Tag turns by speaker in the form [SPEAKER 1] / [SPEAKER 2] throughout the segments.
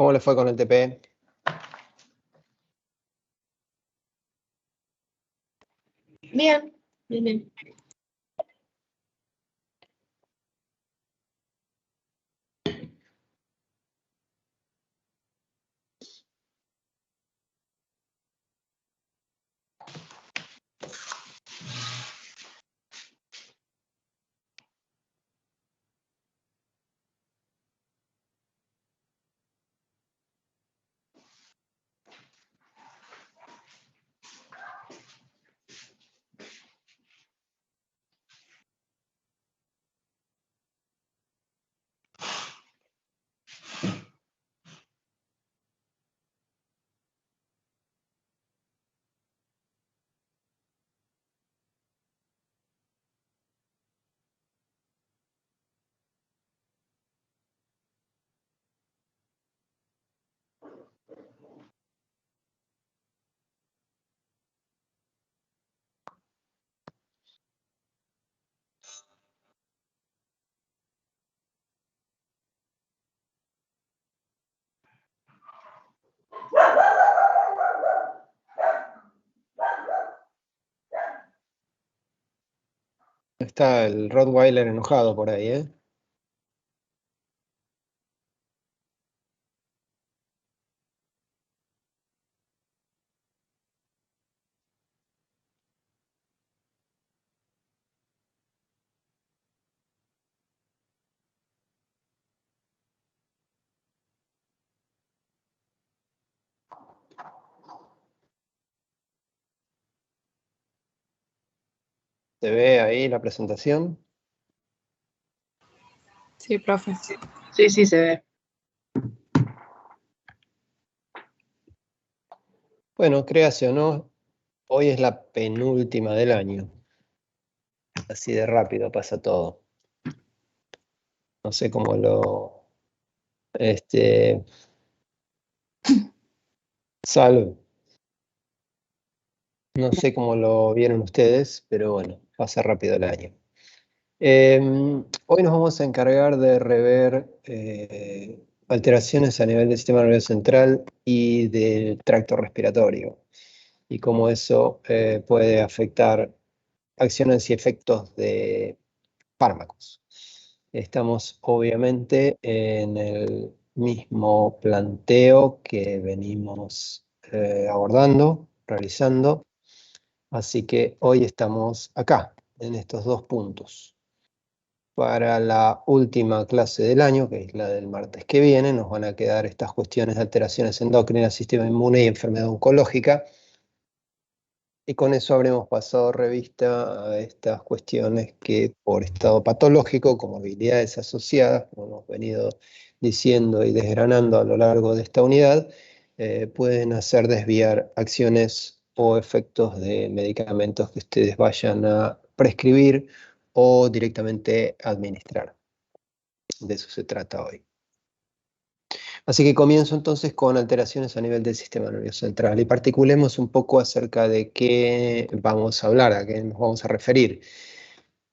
[SPEAKER 1] ¿Cómo le fue con el TP?
[SPEAKER 2] Bien, bien, bien.
[SPEAKER 1] Está el Rottweiler enojado por ahí, ¿eh? ¿Se ve ahí la presentación?
[SPEAKER 3] Sí, profe.
[SPEAKER 2] Sí, sí, se ve.
[SPEAKER 1] Bueno, créase o no, hoy es la penúltima del año. Así de rápido pasa todo. No sé cómo lo... Salud. No sé cómo lo vieron ustedes, pero bueno, pasa rápido el año. Hoy nos vamos a encargar de rever alteraciones a nivel del sistema nervioso central y del tracto respiratorio y cómo eso puede afectar acciones y efectos de fármacos. Estamos obviamente en el mismo planteo que venimos abordando, realizando, así que hoy estamos acá, en estos dos puntos. Para la última clase del año, que es la del martes que viene, nos van a quedar estas cuestiones de alteraciones endocrinas, sistema inmune y enfermedad oncológica. Y con eso habremos pasado revista a estas cuestiones que por estado patológico, como habilidades asociadas, como hemos venido diciendo y desgranando a lo largo de esta unidad, pueden hacer desviar acciones o efectos de medicamentos que ustedes vayan a prescribir o directamente administrar. De eso se trata hoy. Así que comienzo entonces con alteraciones a nivel del sistema nervioso central y particulemos un poco acerca de qué vamos a hablar, a qué nos vamos a referir,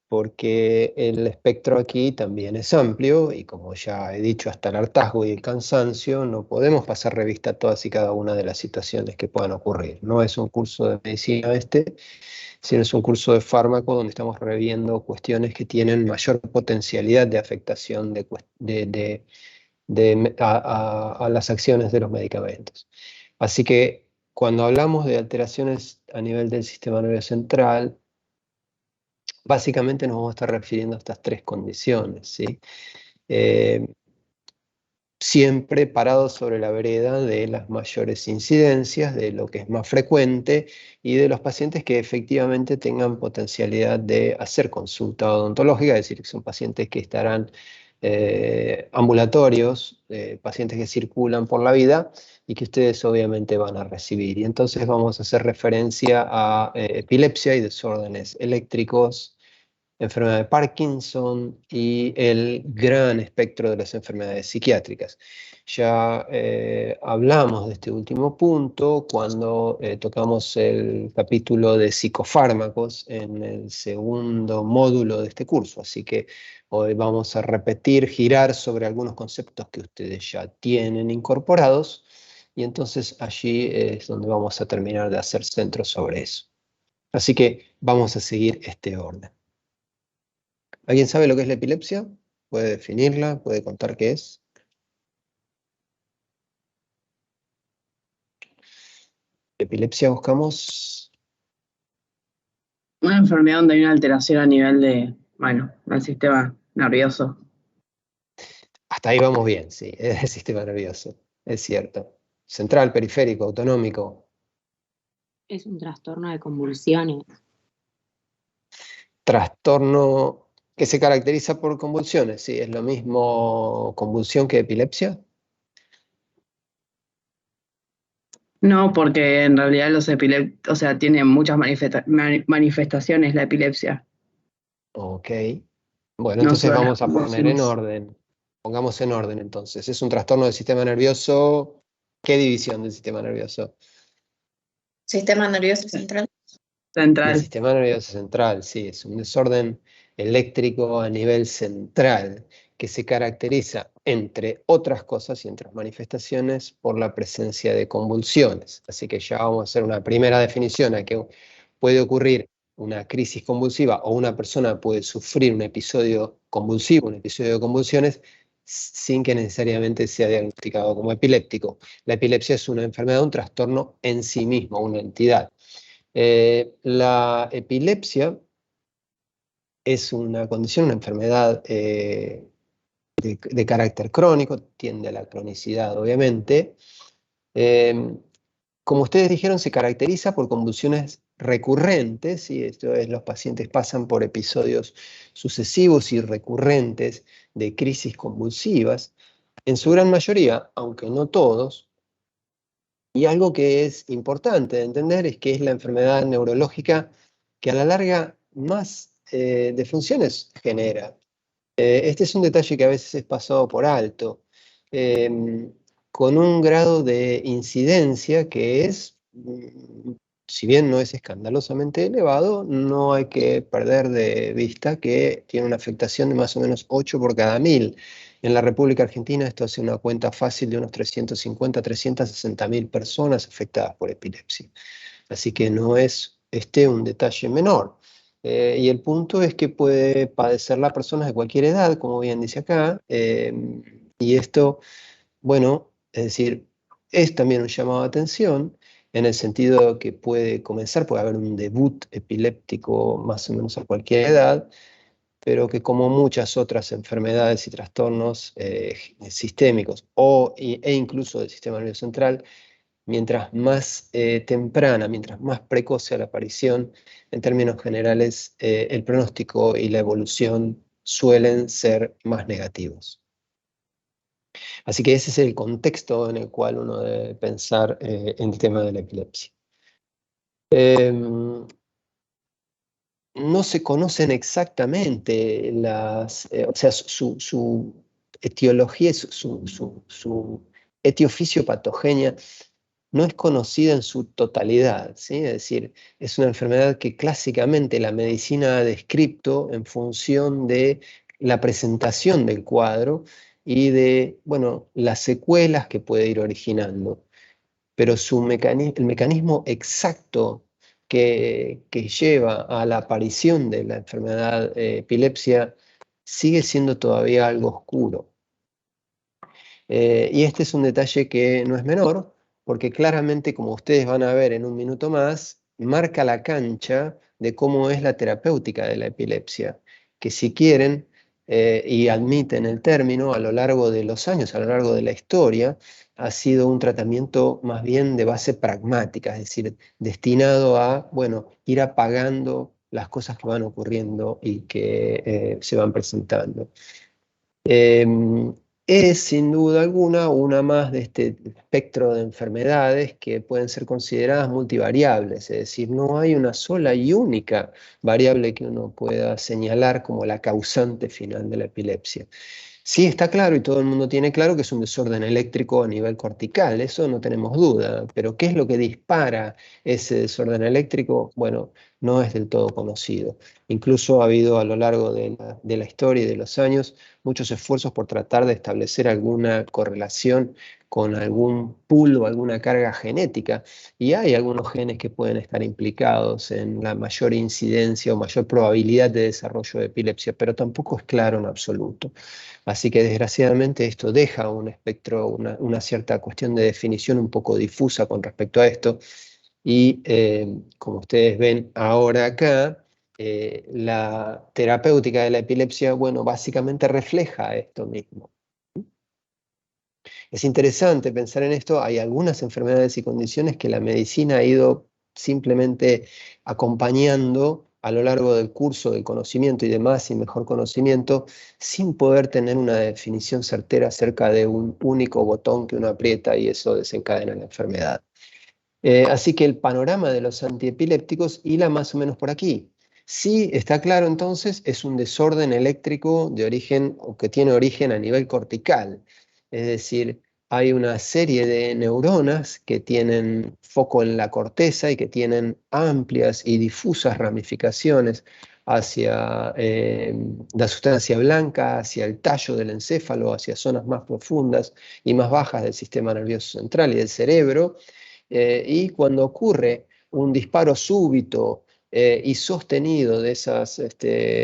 [SPEAKER 1] porque el espectro aquí también es amplio y como ya he dicho hasta el hartazgo y el cansancio, no podemos pasar revista a todas y cada una de las situaciones que puedan ocurrir. No es un curso de medicina sino es un curso de fármaco donde estamos reviendo cuestiones que tienen mayor potencialidad de afectación a las acciones de los medicamentos. Así que cuando hablamos de alteraciones a nivel del sistema nervioso central, básicamente nos vamos a estar refiriendo a estas tres condiciones, ¿sí? Siempre parados sobre la vereda de las mayores incidencias, de lo que es más frecuente y de los pacientes que efectivamente tengan potencialidad de hacer consulta odontológica, es decir, que son pacientes que estarán ambulatorios, pacientes que circulan por la vida y que ustedes obviamente van a recibir. Y entonces vamos a hacer referencia a epilepsia y desórdenes eléctricos enfermedad de Parkinson y el gran espectro de las enfermedades psiquiátricas. Ya hablamos de este último punto cuando tocamos el capítulo de psicofármacos en el segundo módulo de este curso, así que hoy vamos a repetir, girar sobre algunos conceptos que ustedes ya tienen incorporados, y entonces allí es donde vamos a terminar de hacer centro sobre eso. Así que vamos a seguir este orden. ¿Alguien sabe lo que es la epilepsia? ¿Puede definirla? ¿Puede contar qué es? Epilepsia buscamos.
[SPEAKER 2] Una enfermedad donde hay una alteración a nivel de, bueno, del sistema nervioso.
[SPEAKER 1] Hasta ahí vamos bien, sí, es el sistema nervioso, es cierto. Central, periférico, autonómico.
[SPEAKER 3] Es un trastorno de convulsiones.
[SPEAKER 1] Trastorno que se caracteriza por convulsiones, sí, es lo mismo convulsión que epilepsia.
[SPEAKER 2] No, porque en realidad los o sea, tiene muchas manifestaciones la epilepsia.
[SPEAKER 1] Ok. Bueno,
[SPEAKER 2] No
[SPEAKER 1] entonces
[SPEAKER 2] solo las
[SPEAKER 1] vamos a poner en
[SPEAKER 2] convulsiones.
[SPEAKER 1] orden. Pongamos en orden entonces. Es un trastorno del sistema nervioso. ¿Qué división del sistema nervioso?
[SPEAKER 4] Sistema nervioso central.
[SPEAKER 1] Del
[SPEAKER 2] Central.
[SPEAKER 1] sistema nervioso central, sí, es un desorden eléctrico a nivel central que se caracteriza, entre otras cosas y entre manifestaciones, por la presencia de convulsiones. Así que ya vamos a hacer una primera definición a que puede ocurrir una crisis convulsiva o una persona puede sufrir un episodio convulsivo, un episodio de convulsiones, sin que necesariamente sea diagnosticado como epiléptico. La epilepsia es una enfermedad, un trastorno en sí mismo, una entidad. La epilepsia es una condición, una enfermedad de carácter crónico, tiende a la cronicidad obviamente. Como ustedes dijeron, se caracteriza por convulsiones recurrentes, y esto es, los pacientes pasan por episodios sucesivos y recurrentes de crisis convulsivas, en su gran mayoría, aunque no todos. Y algo que es importante de entender es que es la enfermedad neurológica que a la larga más defunciones genera. Este es un detalle que a veces es pasado por alto, con un grado de incidencia que es, si bien no es escandalosamente elevado, no hay que perder de vista que tiene una afectación de más o menos 8 por cada 1000. En la República Argentina esto hace una cuenta fácil de unos 350, 360.000 personas afectadas por epilepsia. Así que no es un detalle menor. Y el punto es que puede padecer la persona de cualquier edad, como bien dice acá, y esto, bueno, es decir, es también un llamado de atención en el sentido que puede comenzar, puede haber un debut epiléptico más o menos a cualquier edad, pero que como muchas otras enfermedades y trastornos sistémicos e incluso del sistema nervioso central, mientras más temprana, mientras más precoz sea la aparición, en términos generales, el pronóstico y la evolución suelen ser más negativos. Así que ese es el contexto en el cual uno debe pensar en el tema de la epilepsia. No se conocen exactamente o sea, su etiología, su etiofisiopatogenia no es conocida en su totalidad, ¿sí? Es decir, es una enfermedad que clásicamente la medicina ha descrito en función de la presentación del cuadro y de, bueno, las secuelas que puede ir originando. Pero el mecanismo exacto que lleva a la aparición de la enfermedad epilepsia sigue siendo todavía algo oscuro. Y este es un detalle que no es menor, porque claramente, como ustedes van a ver en un minuto más, marca la cancha de cómo es la terapéutica de la epilepsia, que si quieren, y admiten el término, a lo largo de los años, a lo largo de la historia, ha sido un tratamiento más bien de base pragmática, es decir, destinado a, bueno, ir apagando las cosas que van ocurriendo y que se van presentando. es sin duda alguna una más de este espectro de enfermedades que pueden ser consideradas multivariables, es decir, no hay una sola y única variable que uno pueda señalar como la causante final de la epilepsia. Sí está claro y todo el mundo tiene claro que es un desorden eléctrico a nivel cortical, eso no tenemos duda, pero ¿qué es lo que dispara ese desorden eléctrico? Bueno, no es del todo conocido. Incluso ha habido a lo largo de la historia y de los años muchos esfuerzos por tratar de establecer alguna correlación con algún pool o alguna carga genética, y hay algunos genes que pueden estar implicados en la mayor incidencia o mayor probabilidad de desarrollo de epilepsia, pero tampoco es claro en absoluto. Así que desgraciadamente esto deja un espectro, una cierta cuestión de definición un poco difusa con respecto a esto, y como ustedes ven ahora acá, la terapéutica de la epilepsia, bueno, básicamente refleja esto mismo. Es interesante pensar en esto. Hay algunas enfermedades y condiciones que la medicina ha ido simplemente acompañando a lo largo del curso del conocimiento y de más y mejor conocimiento, sin poder tener una definición certera acerca de un único botón que uno aprieta y eso desencadena la enfermedad. Así que el panorama de los antiepilépticos hila más o menos por aquí. Sí, está claro entonces, es un desorden eléctrico de origen o que tiene origen a nivel cortical. Es decir, hay una serie de neuronas que tienen foco en la corteza y que tienen amplias y difusas ramificaciones hacia la sustancia blanca, hacia el tallo del encéfalo, hacia zonas más profundas y más bajas del sistema nervioso central y del cerebro. Y cuando ocurre un disparo súbito y sostenido de esas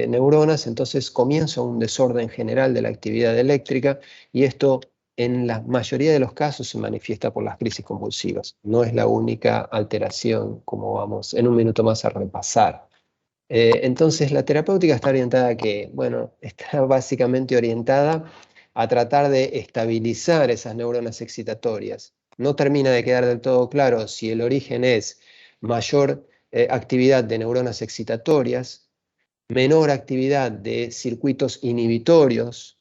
[SPEAKER 1] neuronas, entonces comienza un desorden general de la actividad eléctrica, y esto en la mayoría de los casos se manifiesta por las crisis convulsivas. No es la única alteración, como vamos en un minuto más a repasar. Entonces la terapéutica está orientada a que, bueno, está básicamente orientada a tratar de estabilizar esas neuronas excitatorias. No termina de quedar del todo claro si el origen es mayor actividad de neuronas excitatorias, menor actividad de circuitos inhibitorios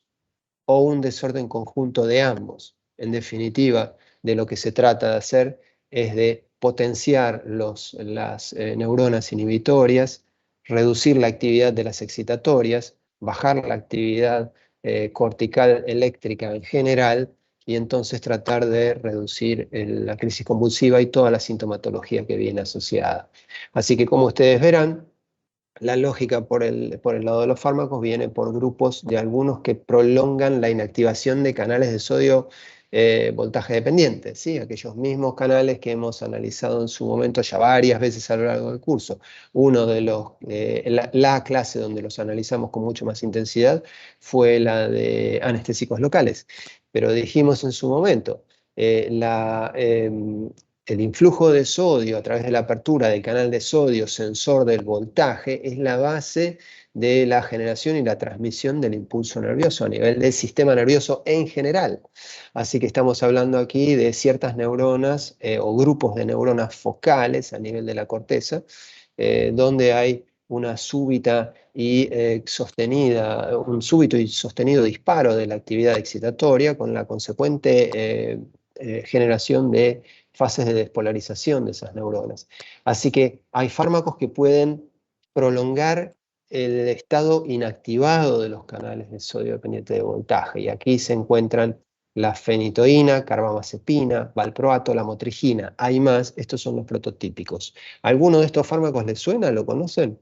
[SPEAKER 1] o un desorden conjunto de ambos. En definitiva, de lo que se trata de hacer es de potenciar las neuronas inhibitorias, reducir la actividad de las excitatorias, bajar la actividad cortical eléctrica en general, y entonces tratar de reducir la crisis convulsiva y toda la sintomatología que viene asociada. Así que, como ustedes verán, la lógica por el lado de los fármacos viene por grupos de algunos que prolongan la inactivación de canales de sodio voltaje dependiente, ¿sí? Aquellos mismos canales que hemos analizado en su momento ya varias veces a lo largo del curso. Uno de los, la clase donde los analizamos con mucho más intensidad fue la de anestésicos locales, pero dijimos en su momento, el influjo de sodio a través de la apertura del canal de sodio sensor del voltaje es la base de la generación y la transmisión del impulso nervioso a nivel del sistema nervioso en general. Así que estamos hablando aquí de ciertas neuronas o grupos de neuronas focales a nivel de la corteza, donde hay una súbita y sostenida, un súbito y sostenido disparo de la actividad excitatoria con la consecuente generación de fases de despolarización de esas neuronas. Así que hay fármacos que pueden prolongar el estado inactivado de los canales de sodio dependiente de voltaje, y aquí se encuentran la fenitoína, carbamazepina, valproato, la motrigina. Hay más, estos son los prototípicos. ¿Alguno de estos fármacos les suena? ¿Lo conocen?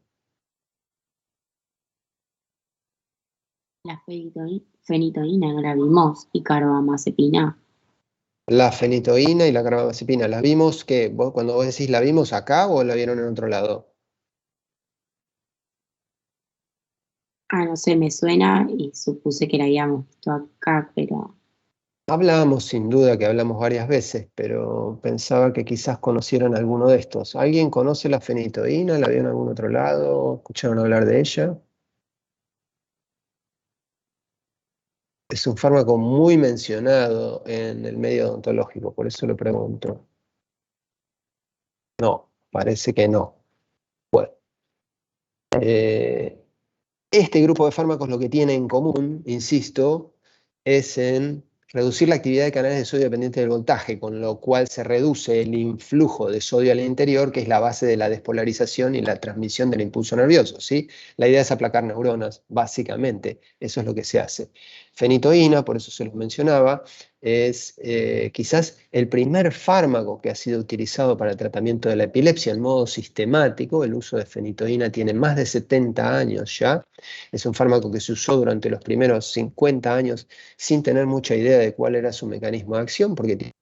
[SPEAKER 3] La fenitoína no la vimos y carbamazepina.
[SPEAKER 1] La fenitoína y la carbamazepina, ¿las vimos que cuando vos decís la vimos acá o la vieron en otro lado?
[SPEAKER 3] Ah, no sé, me suena y supuse que la habíamos visto acá, pero
[SPEAKER 1] Hablamos, sin duda que hablamos varias veces, pero pensaba que quizás conocieran alguno de estos. ¿Alguien conoce la fenitoína? ¿La vio en algún otro lado? ¿Escucharon hablar de ella? Es un fármaco muy mencionado en el medio odontológico, por eso lo pregunto. No, parece que no. Bueno, este grupo de fármacos lo que tiene en común, insisto, es en reducir la actividad de canales de sodio dependientes del voltaje, con lo cual se reduce el influjo de sodio al interior, que es la base de la despolarización y la transmisión del impulso nervioso, ¿sí? La idea es aplacar neuronas, básicamente, eso es lo que se hace. Fenitoína, por eso se los mencionaba, es quizás el primer fármaco que ha sido utilizado para el tratamiento de la epilepsia en modo sistemático. El uso de fenitoína tiene más de 70 años ya. Es un fármaco que se usó durante los primeros 50 años sin tener mucha idea de cuál era su mecanismo de acción, porque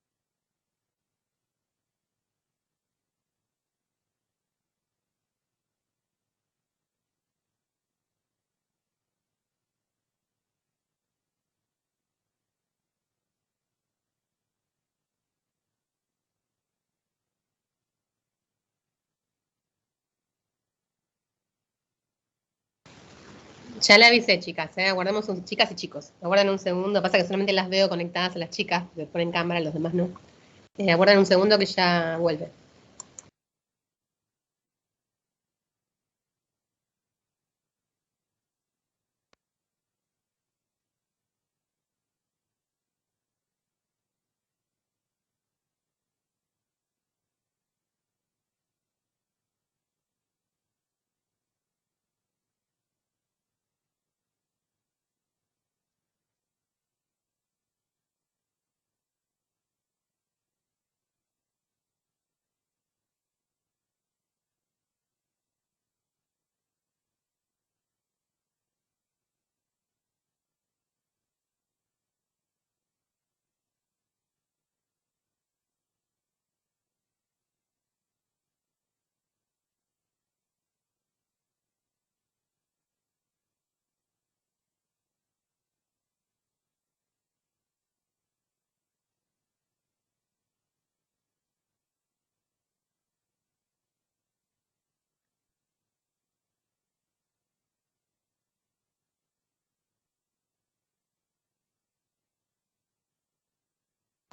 [SPEAKER 5] Ya le avisé, chicas, aguardemos chicas y chicos. Aguarden un segundo, pasa que solamente las veo conectadas a las chicas, que ponen cámara, los demás no. Aguarden un segundo que ya vuelve.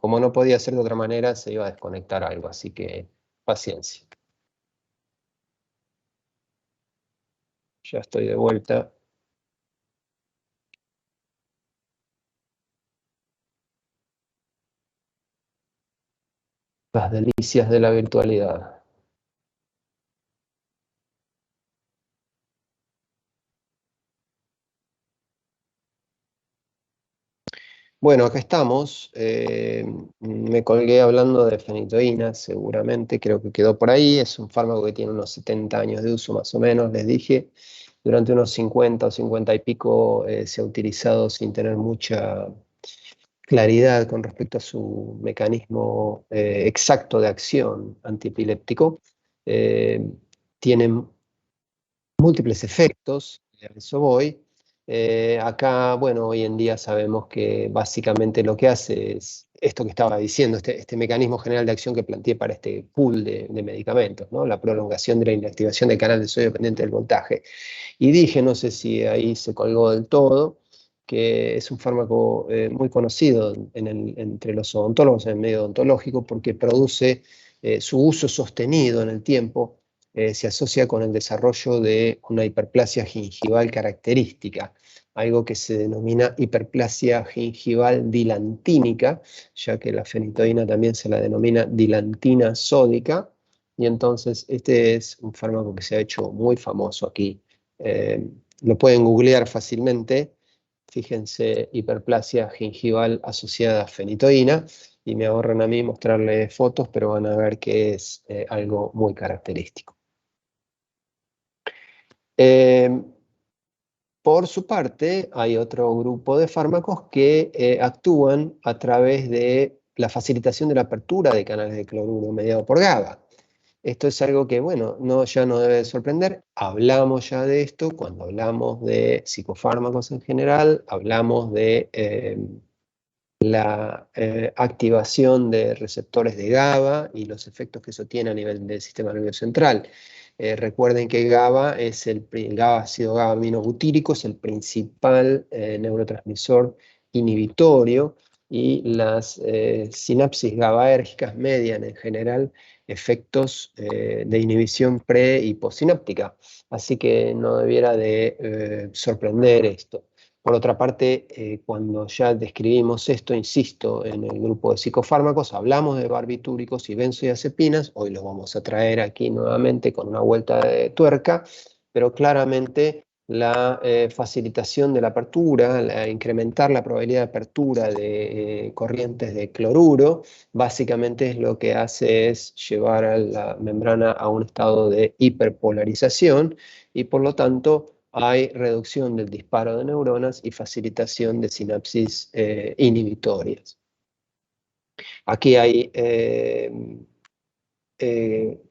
[SPEAKER 1] como no podía ser de otra manera, se iba a desconectar algo, así que paciencia. Ya estoy de vuelta. Las delicias de la virtualidad. Bueno, acá estamos. Me colgué hablando de fenitoína, seguramente, creo que quedó por ahí. Es un fármaco que tiene unos 70 años de uso más o menos, les dije. Durante unos 50 o 50 y pico se ha utilizado sin tener mucha claridad con respecto a su mecanismo exacto de acción antiepiléptico. Tiene múltiples efectos, a eso voy. Acá, bueno, hoy en día sabemos que básicamente lo que hace es esto que estaba diciendo, este mecanismo general de acción que planteé para este pool de medicamentos, ¿no? La prolongación de la inactivación del canal de sodio dependiente del voltaje. Y dije, no sé si ahí se colgó del todo, que es un fármaco muy conocido entre los odontólogos en el medio odontológico porque produce su uso sostenido en el tiempo, se asocia con el desarrollo de una hiperplasia gingival característica, algo que se denomina hiperplasia gingival dilantínica, ya que la fenitoína también se la denomina dilantina sódica, y entonces este es un fármaco que se ha hecho muy famoso aquí. Lo pueden googlear fácilmente, fíjense, hiperplasia gingival asociada a fenitoína, y me ahorran a mí mostrarles fotos, pero van a ver que es algo muy característico. Por su parte, hay otro grupo de fármacos que actúan a través de la facilitación de la apertura de canales de cloruro mediado por GABA. Esto es algo que, bueno, ya no debe sorprender. Hablamos ya de esto cuando hablamos de psicofármacos en general, hablamos de la activación de receptores de GABA y los efectos que eso tiene a nivel del sistema nervioso central. Recuerden que GABA es el ácido GABA-aminobutírico, es el principal neurotransmisor inhibitorio, y las sinapsis GABAérgicas median en general efectos de inhibición pre y postsináptica. Así que no debiera de sorprender esto. Por otra parte, cuando ya describimos esto, insisto, en el grupo de psicofármacos, hablamos de barbitúricos y benzodiazepinas, hoy los vamos a traer aquí nuevamente con una vuelta de tuerca, pero claramente la facilitación de la apertura, incrementar la probabilidad de apertura de corrientes de cloruro, básicamente es lo que hace es llevar a la membrana a un estado de hiperpolarización y por lo tanto hay reducción del disparo de neuronas y facilitación de sinapsis inhibitorias. Aquí hay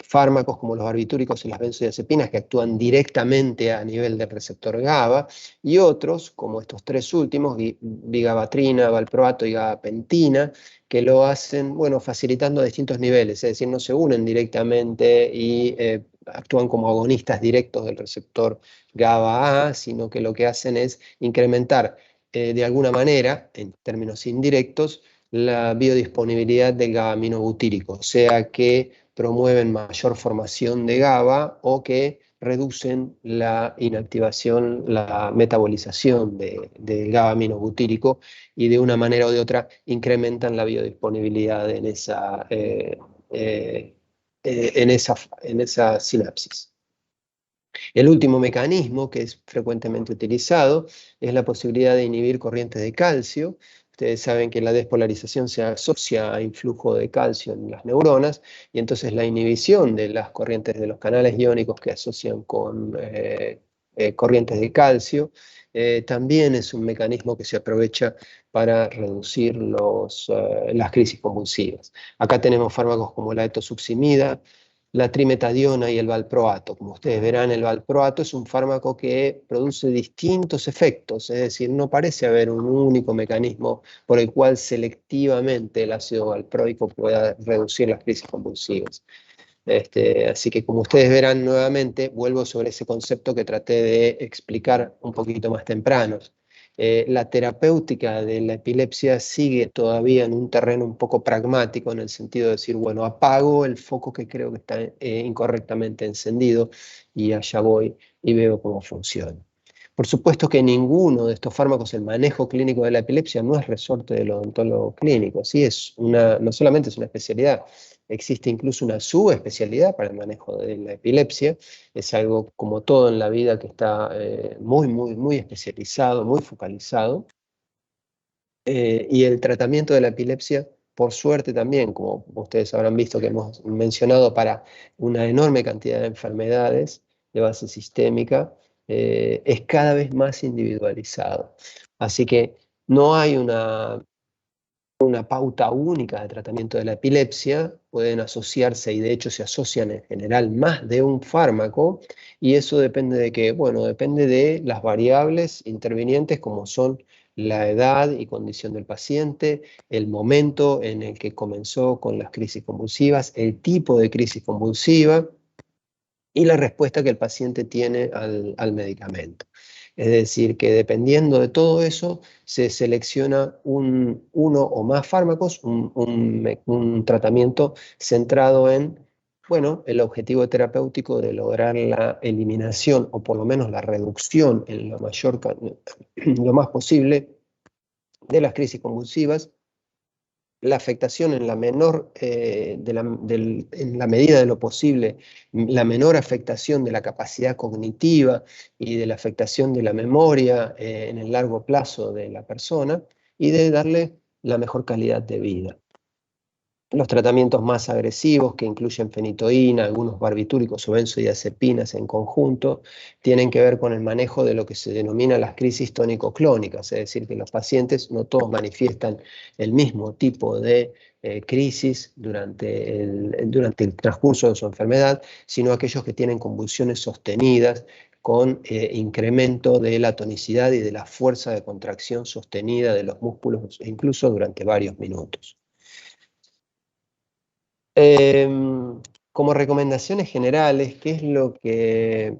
[SPEAKER 1] fármacos como los barbitúricos y las benzodiazepinas que actúan directamente a nivel del receptor GABA y otros, como estos tres últimos, vigabatrina, valproato y gabapentina, que lo hacen, bueno, facilitando a distintos niveles, es decir, no se unen directamente y actúan como agonistas directos del receptor GABA-A, sino que lo que hacen es incrementar de alguna manera, en términos indirectos, la biodisponibilidad del GABA-aminobutírico, o sea que promueven mayor formación de GABA o que reducen la inactivación, la metabolización del GABA-aminobutírico y de una manera o de otra incrementan la biodisponibilidad en esa sinapsis. El último mecanismo que es frecuentemente utilizado es la posibilidad de inhibir corrientes de calcio. Ustedes saben que la despolarización se asocia a influjo de calcio en las neuronas y entonces la inhibición de las corrientes de los canales iónicos que asocian con corrientes de calcio también es un mecanismo que se aprovecha para reducir las crisis convulsivas. Acá tenemos fármacos como la etosuximida, la trimetadiona y el valproato. Como ustedes verán, el valproato es un fármaco que produce distintos efectos, es decir, no parece haber un único mecanismo por el cual selectivamente el ácido valproico pueda reducir las crisis convulsivas. Así que como ustedes verán nuevamente, vuelvo sobre ese concepto que traté de explicar un poquito más temprano. La terapéutica de la epilepsia sigue todavía en un terreno un poco pragmático, en el sentido de decir, bueno, apago el foco que creo que está incorrectamente encendido y allá voy y veo cómo funciona. Por supuesto que ninguno de estos fármacos, el manejo clínico de la epilepsia no es resorte del odontólogo clínico, ¿sí? No solamente es una especialidad, existe incluso una subespecialidad para el manejo de la epilepsia, es algo como todo en la vida que está muy especializado, muy focalizado, y el tratamiento de la epilepsia, por suerte también, como ustedes habrán visto que hemos mencionado, para una enorme cantidad de enfermedades de base sistémica, es cada vez más individualizado. Así que no hay una pauta única de tratamiento de la epilepsia, pueden asociarse y de hecho se asocian en general más de un fármaco y eso depende de qué, bueno, depende de las variables intervinientes como son la edad y condición del paciente, el momento en el que comenzó con las crisis convulsivas, el tipo de crisis convulsiva y la respuesta que el paciente tiene al medicamento. Es decir, que dependiendo de todo eso, se selecciona uno o más fármacos, un tratamiento centrado en, bueno, el objetivo terapéutico de lograr la eliminación o por lo menos la reducción en lo más posible de las crisis convulsivas, la afectación en la menor, en la medida de lo posible, la menor afectación de la capacidad cognitiva y de la afectación de la memoria en el largo plazo de la persona y de darle la mejor calidad de vida. Los tratamientos más agresivos, que incluyen fenitoína, algunos barbitúricos o benzodiazepinas en conjunto, tienen que ver con el manejo de lo que se denomina las crisis tónico-clónicas, es decir, que los pacientes no todos manifiestan el mismo tipo de crisis durante el transcurso de su enfermedad, sino aquellos que tienen convulsiones sostenidas con incremento de la tonicidad y de la fuerza de contracción sostenida de los músculos, incluso durante varios minutos. Como recomendaciones generales, ¿qué es lo que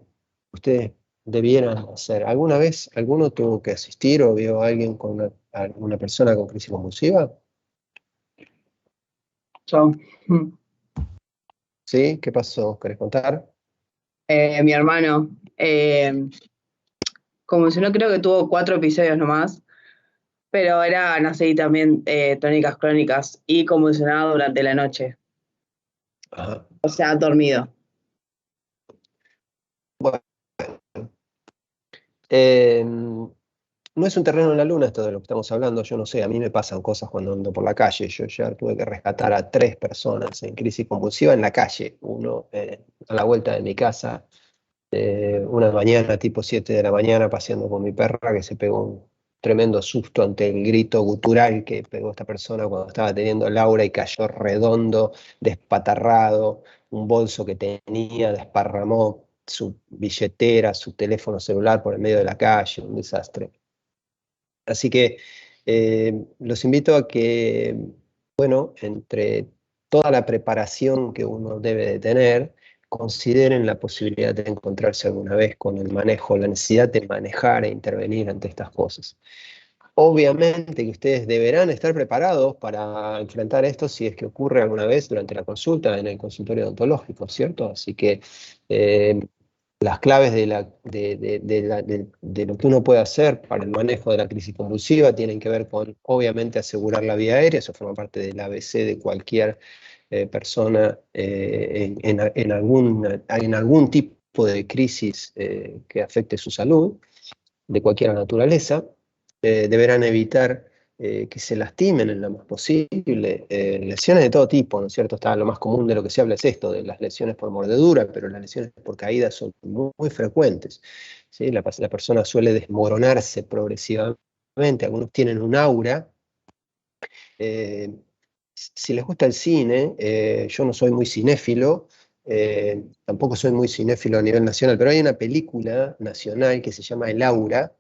[SPEAKER 1] ustedes debieran hacer? ¿Alguna vez alguno tuvo que asistir o vio a alguien con alguna persona con crisis convulsiva?
[SPEAKER 2] Yo.
[SPEAKER 1] ¿Sí? ¿Qué pasó? ¿Querés contar?
[SPEAKER 2] Mi hermano. Convulsionó, creo que tuvo 4 episodios nomás, pero eran así también tónicas crónicas y convulsionaba durante la noche,
[SPEAKER 1] Ajá.
[SPEAKER 2] o sea, dormido.
[SPEAKER 1] Bueno, no es un terreno en la luna esto de lo que estamos hablando, yo no sé, a mí me pasan cosas cuando ando por la calle. Yo ya tuve que rescatar a 3 personas en crisis convulsiva en la calle, uno a la vuelta de mi casa, una mañana tipo 7 de la mañana paseando con mi perra que se pegó un tremendo susto ante el grito gutural que pegó esta persona cuando estaba teniendo Laura y cayó redondo, despatarrado, un bolso que tenía desparramó su billetera, su teléfono celular por el medio de la calle, un desastre. Así que los invito a que, bueno, entre toda la preparación que uno debe de tener, consideren la posibilidad de encontrarse alguna vez con el manejo, la necesidad de manejar e intervenir ante estas cosas. Obviamente que ustedes deberán estar preparados para enfrentar esto si es que ocurre alguna vez durante la consulta en el consultorio odontológico, ¿cierto? Así que las claves de lo que uno puede hacer para el manejo de la crisis convulsiva tienen que ver con, obviamente, asegurar la vía aérea. Eso forma parte del ABC de cualquier persona en algún tipo de crisis que afecte su salud, de cualquier naturaleza. Deberán evitar que se lastimen en lo más posible. Lesiones de todo tipo, ¿no es cierto? Lo más común de lo que se habla es esto, de las lesiones por mordedura, pero las lesiones por caída son muy frecuentes, ¿sí? La persona suele desmoronarse progresivamente, algunos tienen un aura. Si les gusta el cine, yo no soy muy cinéfilo, tampoco soy muy cinéfilo a nivel nacional, pero hay una película nacional que se llama El Aura,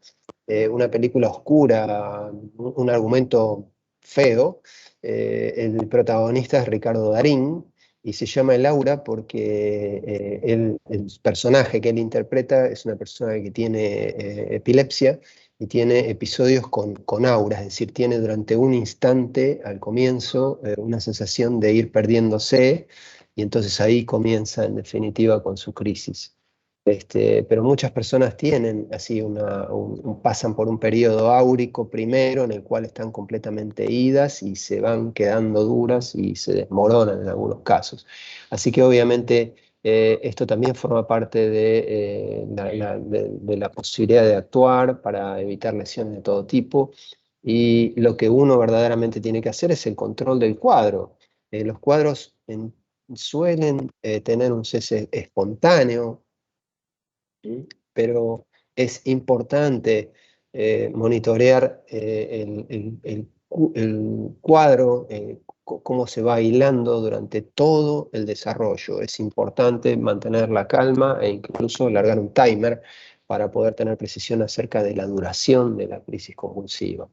[SPEAKER 1] una película oscura, un argumento feo. El protagonista es Ricardo Darín y se llama El Aura porque el personaje que él interpreta es una persona que tiene epilepsia y tiene episodios con aura, es decir, tiene durante un instante al comienzo una sensación de ir perdiéndose y entonces ahí comienza en definitiva con su crisis. Pero muchas personas tienen así pasan por un periodo áurico primero en el cual están completamente idas y se van quedando duras y se desmoronan en algunos casos. Así que obviamente esto también forma parte de la posibilidad de actuar para evitar lesiones de todo tipo. Y lo que uno verdaderamente tiene que hacer es el control del cuadro. Los cuadros suelen tener un cese espontáneo, pero es importante monitorear el cuadro, cómo se va hilando durante todo el desarrollo. Es importante mantener la calma e incluso largar un timer para poder tener precisión acerca de la duración de la crisis convulsiva.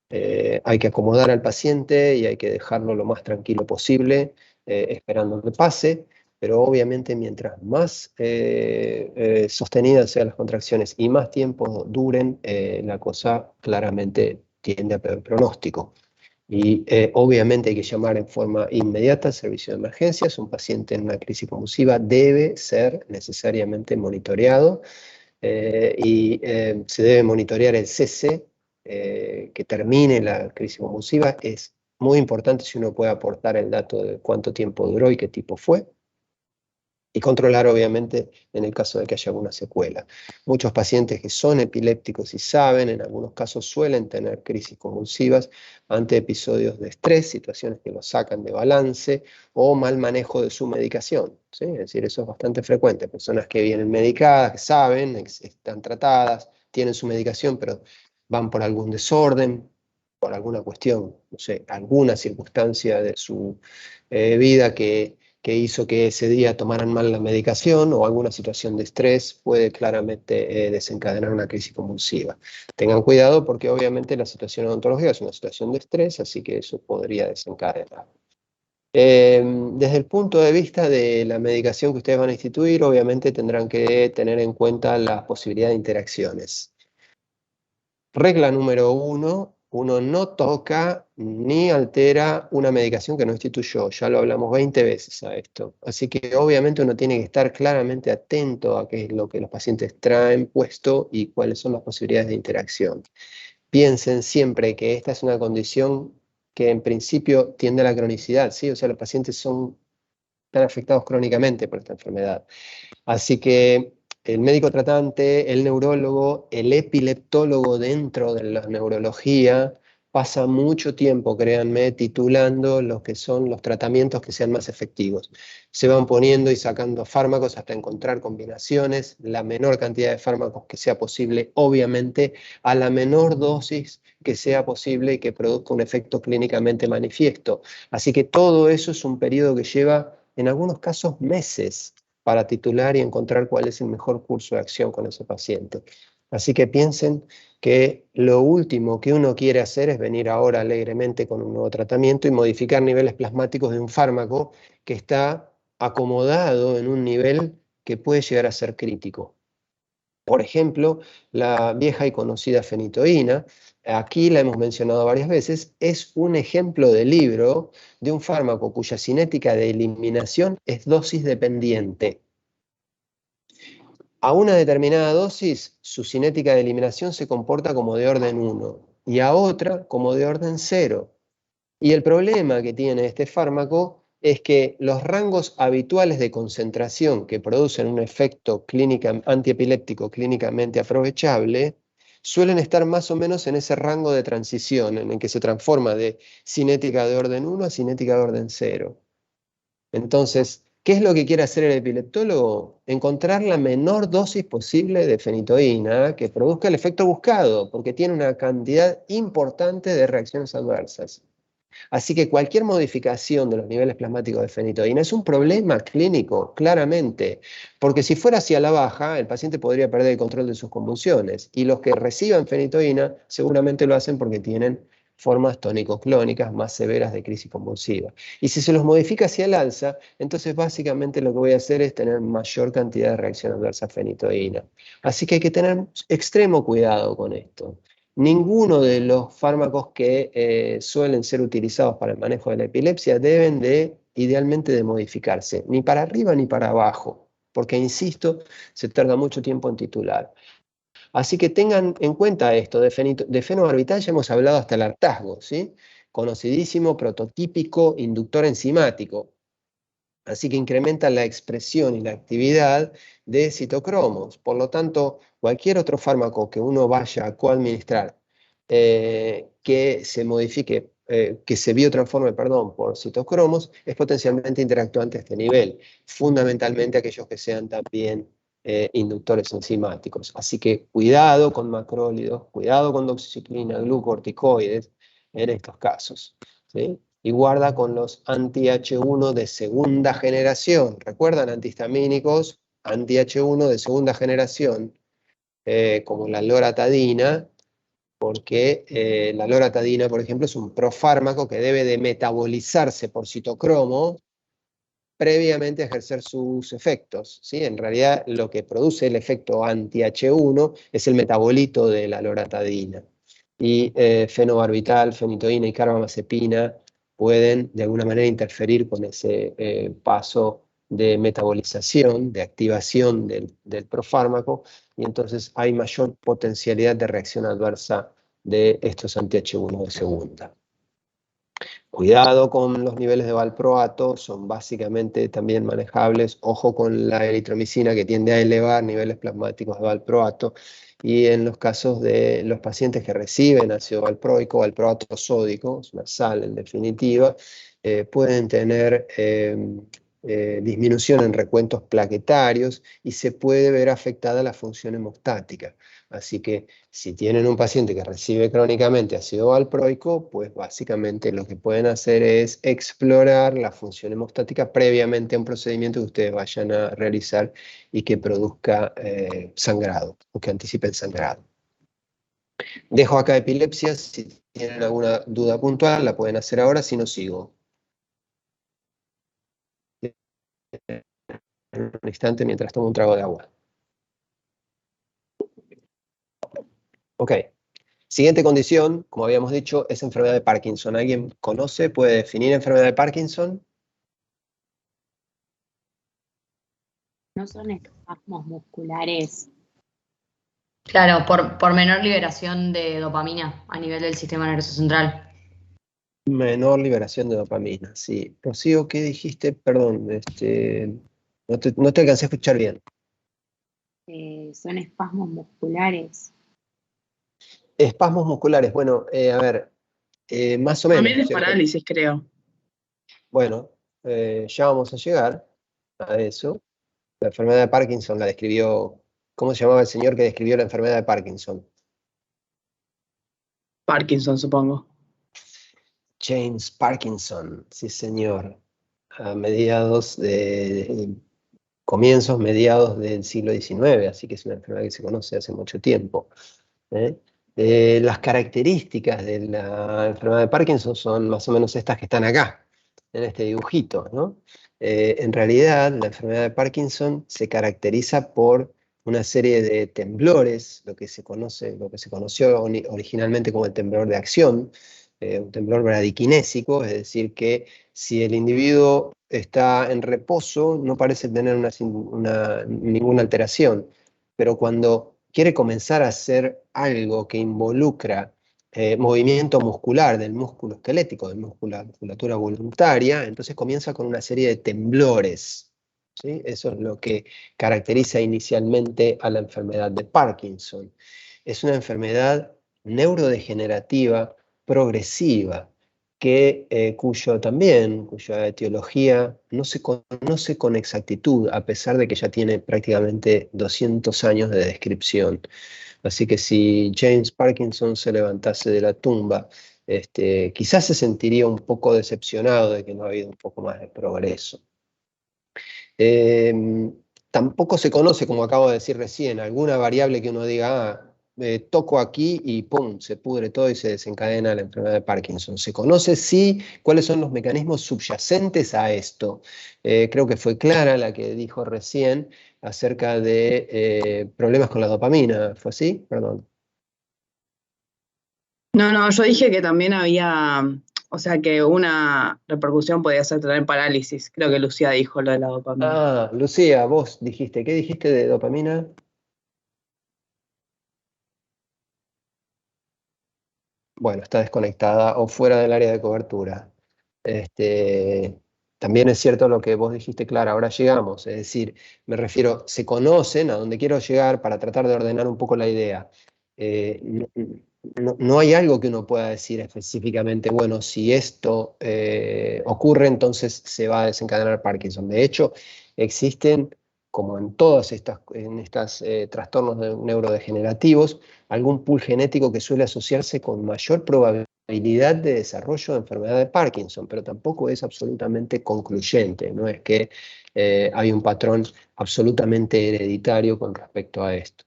[SPEAKER 1] Hay que acomodar al paciente y hay que dejarlo lo más tranquilo posible, esperando que pase, pero obviamente mientras más sostenidas sean las contracciones y más tiempo duren, la cosa claramente tiende a peor pronóstico. Y obviamente hay que llamar en forma inmediata al servicio de emergencias. Un paciente en una crisis convulsiva debe ser necesariamente monitoreado y se debe monitorear el cese, que termine la crisis convulsiva. Es muy importante si uno puede aportar el dato de cuánto tiempo duró y qué tipo fue. Y controlar, obviamente, en el caso de que haya alguna secuela. Muchos pacientes que son epilépticos y saben, en algunos casos suelen tener crisis convulsivas ante episodios de estrés, situaciones que los sacan de balance o mal manejo de su medicación, ¿sí? Es decir, eso es bastante frecuente. Personas que vienen medicadas, que saben, están tratadas, tienen su medicación, pero van por algún desorden, por alguna cuestión, no sé, alguna circunstancia de su vida que hizo que ese día tomaran mal la medicación o alguna situación de estrés puede claramente desencadenar una crisis convulsiva. Tengan cuidado porque obviamente la situación odontológica es una situación de estrés, así que eso podría desencadenar. Desde el punto de vista de la medicación que ustedes van a instituir, obviamente tendrán que tener en cuenta la posibilidad de interacciones. Regla número 1, uno no toca ni altera una medicación que no instituyó. Ya lo hablamos 20 veces a esto. Así que obviamente uno tiene que estar claramente atento a qué es lo que los pacientes traen puesto y cuáles son las posibilidades de interacción. Piensen siempre que esta es una condición que en principio tiende a la cronicidad, ¿sí? O sea, los pacientes están afectados crónicamente por esta enfermedad. Así que el médico tratante, el neurólogo, el epileptólogo dentro de la neurología pasa mucho tiempo, créanme, titulando lo que son los tratamientos que sean más efectivos. Se van poniendo y sacando fármacos hasta encontrar combinaciones, la menor cantidad de fármacos que sea posible, obviamente a la menor dosis que sea posible y que produzca un efecto clínicamente manifiesto. Así que todo eso es un periodo que lleva, en algunos casos, meses para titular y encontrar cuál es el mejor curso de acción con ese paciente. Así que piensen que lo último que uno quiere hacer es venir ahora alegremente con un nuevo tratamiento y modificar niveles plasmáticos de un fármaco que está acomodado en un nivel que puede llegar a ser crítico. Por ejemplo, la vieja y conocida fenitoína, aquí la hemos mencionado varias veces, es un ejemplo de libro de un fármaco cuya cinética de eliminación es dosis dependiente. A una determinada dosis, su cinética de eliminación se comporta como de orden 1 y a otra como de orden 0. Y el problema que tiene este fármaco es que los rangos habituales de concentración que producen un efecto antiepiléptico clínicamente aprovechable suelen estar más o menos en ese rango de transición en el que se transforma de cinética de orden 1 a cinética de orden 0. Entonces, ¿qué es lo que quiere hacer el epileptólogo? Encontrar la menor dosis posible de fenitoína que produzca el efecto buscado, porque tiene una cantidad importante de reacciones adversas. Así que cualquier modificación de los niveles plasmáticos de fenitoína es un problema clínico, claramente, porque si fuera hacia la baja, el paciente podría perder el control de sus convulsiones, y los que reciban fenitoína seguramente lo hacen porque tienen formas tónico-clónicas más severas de crisis convulsiva. Y si se los modifica hacia el alza, entonces básicamente lo que voy a hacer es tener mayor cantidad de reacción adversa a fenitoína. Así que hay que tener extremo cuidado con esto. Ninguno de los fármacos que suelen ser utilizados para el manejo de la epilepsia deben idealmente de modificarse, ni para arriba ni para abajo, porque, insisto, se tarda mucho tiempo en titular. Así que tengan en cuenta esto, de fenobarbital ya hemos hablado hasta el hartazgo, ¿sí? Conocidísimo, prototípico, inductor enzimático. Así que incrementa la expresión y la actividad de citocromos. Por lo tanto, cualquier otro fármaco que uno vaya a coadministrar que se modifique, que se biotransforme, perdón, por citocromos, es potencialmente interactuante a este nivel. Fundamentalmente aquellos que sean también inductores enzimáticos. Así que cuidado con macrólidos, cuidado con doxiciclina, glucorticoides en estos casos, ¿sí? Y guarda con los anti-H1 de segunda generación. ¿Recuerdan? Antihistamínicos, anti-H1 de segunda generación, como la loratadina, porque la loratadina, por ejemplo, es un profármaco que debe de metabolizarse por citocromo previamente a ejercer sus efectos, ¿sí? En realidad, lo que produce el efecto anti-H1 es el metabolito de la loratadina. Y fenobarbital, fenitoína y carbamazepina pueden de alguna manera interferir con ese paso de metabolización, de activación del profármaco, y entonces hay mayor potencialidad de reacción adversa de estos anti-H1 de segunda. Cuidado con los niveles de valproato, son básicamente también manejables. Ojo con la eritromicina, que tiende a elevar niveles plasmáticos de valproato. Y en los casos de los pacientes que reciben ácido valproico, valproato sódico, es una sal en definitiva, pueden tener disminución en recuentos plaquetarios y se puede ver afectada la función hemostática. Así que si tienen un paciente que recibe crónicamente ácido valproico, pues básicamente lo que pueden hacer es explorar la función hemostática previamente a un procedimiento que ustedes vayan a realizar y que produzca sangrado, o que anticipe el sangrado. Dejo acá epilepsia, si tienen alguna duda puntual la pueden hacer ahora, si no sigo. En un instante mientras tomo un trago de agua. Ok. Siguiente condición, como habíamos dicho, es enfermedad de Parkinson. ¿Alguien conoce, puede definir enfermedad de Parkinson?
[SPEAKER 3] No son espasmos musculares.
[SPEAKER 6] Claro, por menor liberación de dopamina a nivel del sistema nervioso central.
[SPEAKER 1] Menor liberación de dopamina, sí. Rocío, ¿qué dijiste? Perdón, no te alcancé a escuchar bien.
[SPEAKER 3] Son espasmos musculares.
[SPEAKER 1] Espasmos musculares, bueno, a ver, más o menos,
[SPEAKER 2] También es
[SPEAKER 1] ¿cierto?
[SPEAKER 2] parálisis, creo.
[SPEAKER 1] Bueno, ya vamos a llegar a eso. La enfermedad de Parkinson la describió, ¿cómo se llamaba el señor que describió la enfermedad de Parkinson?
[SPEAKER 2] Parkinson, supongo.
[SPEAKER 1] James Parkinson, sí señor, a mediados comienzos, mediados del siglo XIX, así que es una enfermedad que se conoce hace mucho tiempo. ¿Eh? Las características de la enfermedad de Parkinson son más o menos estas que están acá, en este dibujito, ¿no? En realidad, la enfermedad de Parkinson se caracteriza por una serie de temblores, lo que se conoció originalmente como el temblor de acción, un temblor bradiquinésico, es decir, que si el individuo está en reposo, no parece tener ninguna alteración, pero cuando quiere comenzar a hacer algo que involucra movimiento muscular del músculo esquelético, de musculatura voluntaria, entonces comienza con una serie de temblores. ¿Sí? Eso es lo que caracteriza inicialmente a la enfermedad de Parkinson. Es una enfermedad neurodegenerativa progresiva, cuya etiología no se conoce con exactitud, a pesar de que ya tiene prácticamente 200 años de descripción. Así que si James Parkinson se levantase de la tumba, quizás se sentiría un poco decepcionado de que no ha habido un poco más de progreso. Tampoco se conoce, como acabo de decir recién, alguna variable que uno diga, toco aquí y ¡pum!, se pudre todo y se desencadena la enfermedad de Parkinson. Se conoce sí cuáles son los mecanismos subyacentes a esto. Creo que fue Clara la que dijo recién acerca de problemas con la dopamina. ¿Fue así? Perdón.
[SPEAKER 2] No, yo dije que también había, o sea, que una repercusión podía ser tener parálisis. Creo que Lucía dijo lo de la dopamina.
[SPEAKER 1] Ah, Lucía, vos dijiste, ¿qué dijiste de dopamina? Bueno, está desconectada o fuera del área de cobertura. También es cierto lo que vos dijiste, Clara, ahora llegamos, es decir, me refiero, se conocen a donde quiero llegar para tratar de ordenar un poco la idea. No hay algo que uno pueda decir específicamente, bueno, si esto ocurre, entonces se va a desencadenar Parkinson. De hecho, existen, como en todos estos trastornos neurodegenerativos, algún pool genético que suele asociarse con mayor probabilidad de desarrollo de enfermedad de Parkinson, pero tampoco es absolutamente concluyente, no es que hay un patrón absolutamente hereditario con respecto a esto.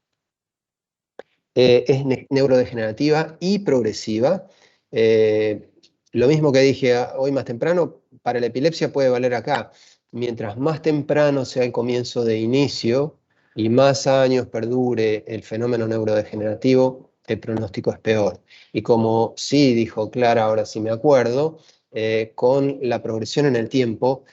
[SPEAKER 1] Es neurodegenerativa y progresiva. Lo mismo que dije hoy más temprano, para la epilepsia puede valer acá. Mientras más temprano sea el comienzo de inicio y más años perdure el fenómeno neurodegenerativo, el pronóstico es peor. Y como sí dijo Clara, ahora sí me acuerdo, con la progresión en el tiempo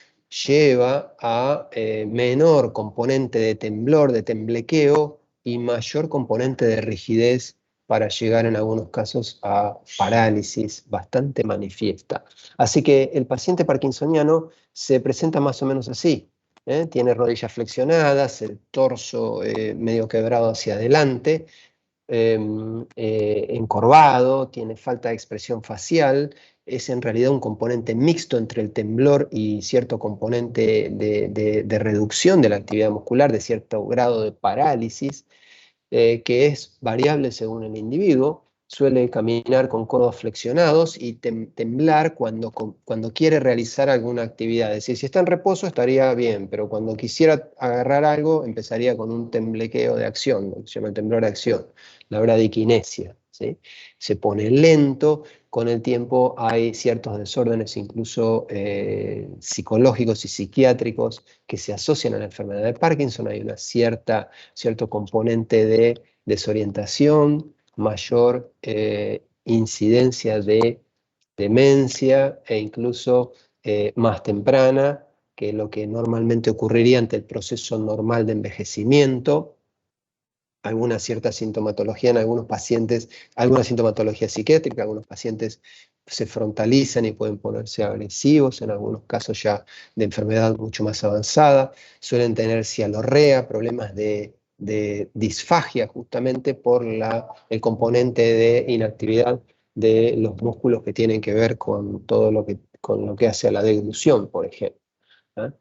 [SPEAKER 1] lleva a menor componente de temblor, de temblequeo, y mayor componente de rigidez para llegar en algunos casos a parálisis bastante manifiesta. Así que el paciente parkinsoniano se presenta más o menos así. Tiene rodillas flexionadas, el torso medio quebrado hacia adelante, encorvado, tiene falta de expresión facial, es en realidad un componente mixto entre el temblor y cierto componente de reducción de la actividad muscular, de cierto grado de parálisis, que es variable según el individuo. Suele caminar con codos flexionados y temblar cuando quiere realizar alguna actividad. Es decir, si está en reposo estaría bien, pero cuando quisiera agarrar algo empezaría con un temblequeo de acción, lo que se llama el temblor de acción, la bradiquinesia, ¿sí? Se pone lento, con el tiempo hay ciertos desórdenes incluso psicológicos y psiquiátricos que se asocian a la enfermedad de Parkinson. Hay cierto componente de desorientación, mayor incidencia de demencia e incluso más temprana que lo que normalmente ocurriría ante el proceso normal de envejecimiento. Alguna cierta sintomatología en algunos pacientes, alguna sintomatología psiquiátrica, algunos pacientes se frontalizan y pueden ponerse agresivos, en algunos casos ya de enfermedad mucho más avanzada, suelen tener cialorrea, problemas de disfagia justamente por el componente de inactividad de los músculos que tienen que ver con todo con lo que hace a la deglución, por ejemplo. ¿Ah?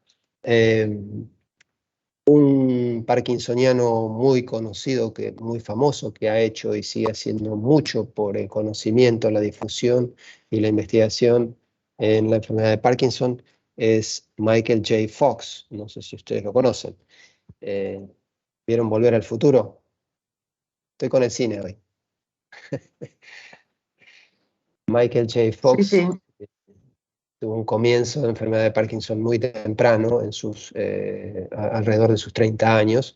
[SPEAKER 1] Un parkinsoniano muy conocido, muy famoso, que ha hecho y sigue haciendo mucho por el conocimiento, la difusión y la investigación en la enfermedad de Parkinson, es Michael J. Fox. No sé si ustedes lo conocen. ¿Vieron Volver al Futuro? Estoy con el cine hoy. Michael J. Fox
[SPEAKER 2] Sí,
[SPEAKER 1] tuvo un comienzo de enfermedad de Parkinson muy temprano, alrededor de sus 30 años,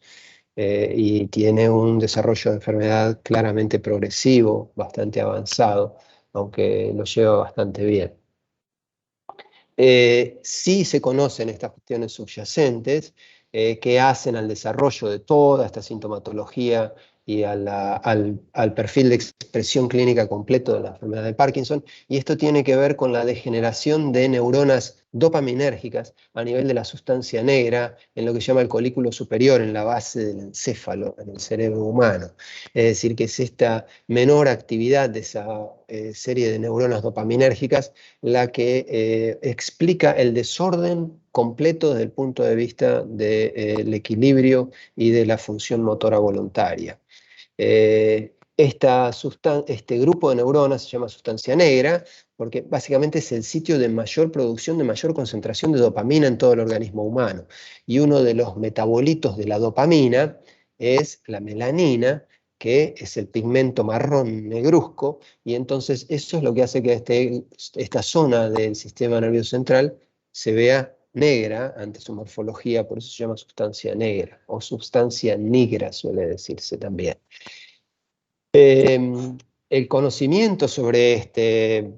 [SPEAKER 1] y tiene un desarrollo de enfermedad claramente progresivo, bastante avanzado, aunque lo lleva bastante bien. Sí se conocen estas cuestiones subyacentes que hacen al desarrollo de toda esta sintomatología y al perfil de expresión clínica completo de la enfermedad de Parkinson, y esto tiene que ver con la degeneración de neuronas dopaminérgicas a nivel de la sustancia negra, en lo que se llama el colículo superior, en la base del encéfalo, en el cerebro humano. Es decir, que es esta menor actividad de esa serie de neuronas dopaminérgicas la que explica el desorden completo desde el punto de vista del equilibrio y de la función motora voluntaria. Este grupo de neuronas se llama sustancia negra porque básicamente es el sitio de mayor producción, de mayor concentración de dopamina en todo el organismo humano. Y uno de los metabolitos de la dopamina es la melanina, que es el pigmento marrón negruzco, y entonces eso es lo que hace que esta zona del sistema nervioso central se vea negra ante su morfología, por eso se llama sustancia negra, o sustancia negra suele decirse también. El conocimiento sobre este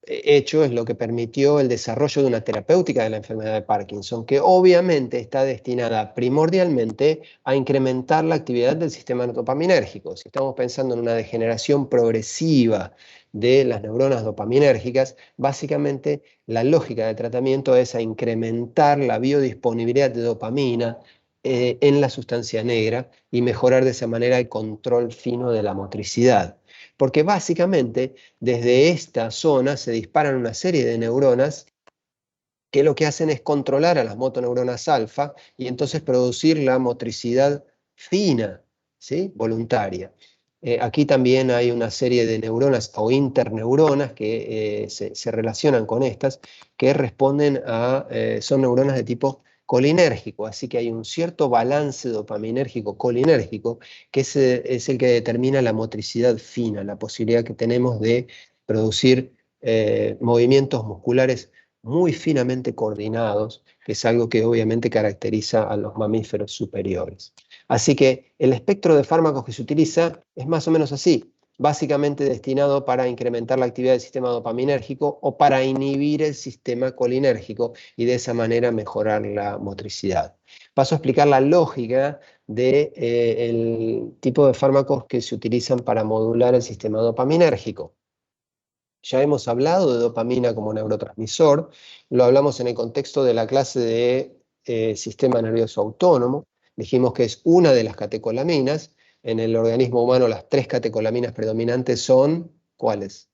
[SPEAKER 1] hecho es lo que permitió el desarrollo de una terapéutica de la enfermedad de Parkinson, que obviamente está destinada primordialmente a incrementar la actividad del sistema dopaminérgico. Si estamos pensando en una degeneración progresiva de las neuronas dopaminérgicas, básicamente la lógica de tratamiento es a incrementar la biodisponibilidad de dopamina en la sustancia negra y mejorar de esa manera el control fino de la motricidad. Porque básicamente desde esta zona se disparan una serie de neuronas que lo que hacen es controlar a las motoneuronas alfa y entonces producir la motricidad fina, ¿sí? Voluntaria. Aquí también hay una serie de neuronas o interneuronas que se relacionan con estas, que responden son neuronas de tipo colinérgico, así que hay un cierto balance dopaminérgico colinérgico que es el que determina la motricidad fina, la posibilidad que tenemos de producir movimientos musculares muy finamente coordinados, que es algo que obviamente caracteriza a los mamíferos superiores. Así que el espectro de fármacos que se utiliza es más o menos así, básicamente destinado para incrementar la actividad del sistema dopaminérgico o para inhibir el sistema colinérgico y de esa manera mejorar la motricidad. Paso a explicar la lógica del tipo de fármacos que se utilizan para modular el sistema dopaminérgico. Ya hemos hablado de dopamina como neurotransmisor, lo hablamos en el contexto de la clase de sistema nervioso autónomo, dijimos que es una de las catecolaminas. En el organismo humano las 3 catecolaminas predominantes son, ¿cuáles?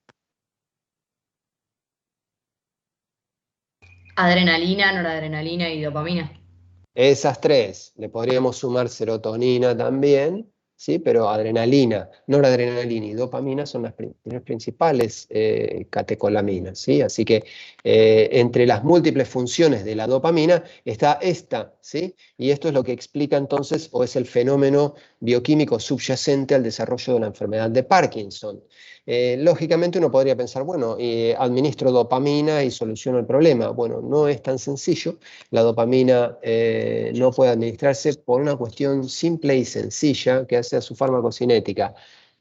[SPEAKER 6] Adrenalina, noradrenalina y dopamina.
[SPEAKER 1] Esas 3, le podríamos sumar serotonina también, ¿sí? Pero adrenalina, noradrenalina y dopamina son las principales catecolaminas, ¿sí? Así que entre las múltiples funciones de la dopamina está esta, ¿sí? Y esto es lo que explica entonces, o es el fenómeno bioquímico subyacente al desarrollo de la enfermedad de Parkinson. Lógicamente uno podría pensar, bueno, administro dopamina y soluciono el problema. Bueno, no es tan sencillo. La dopamina no puede administrarse por una cuestión simple y sencilla que hace a su farmacocinética.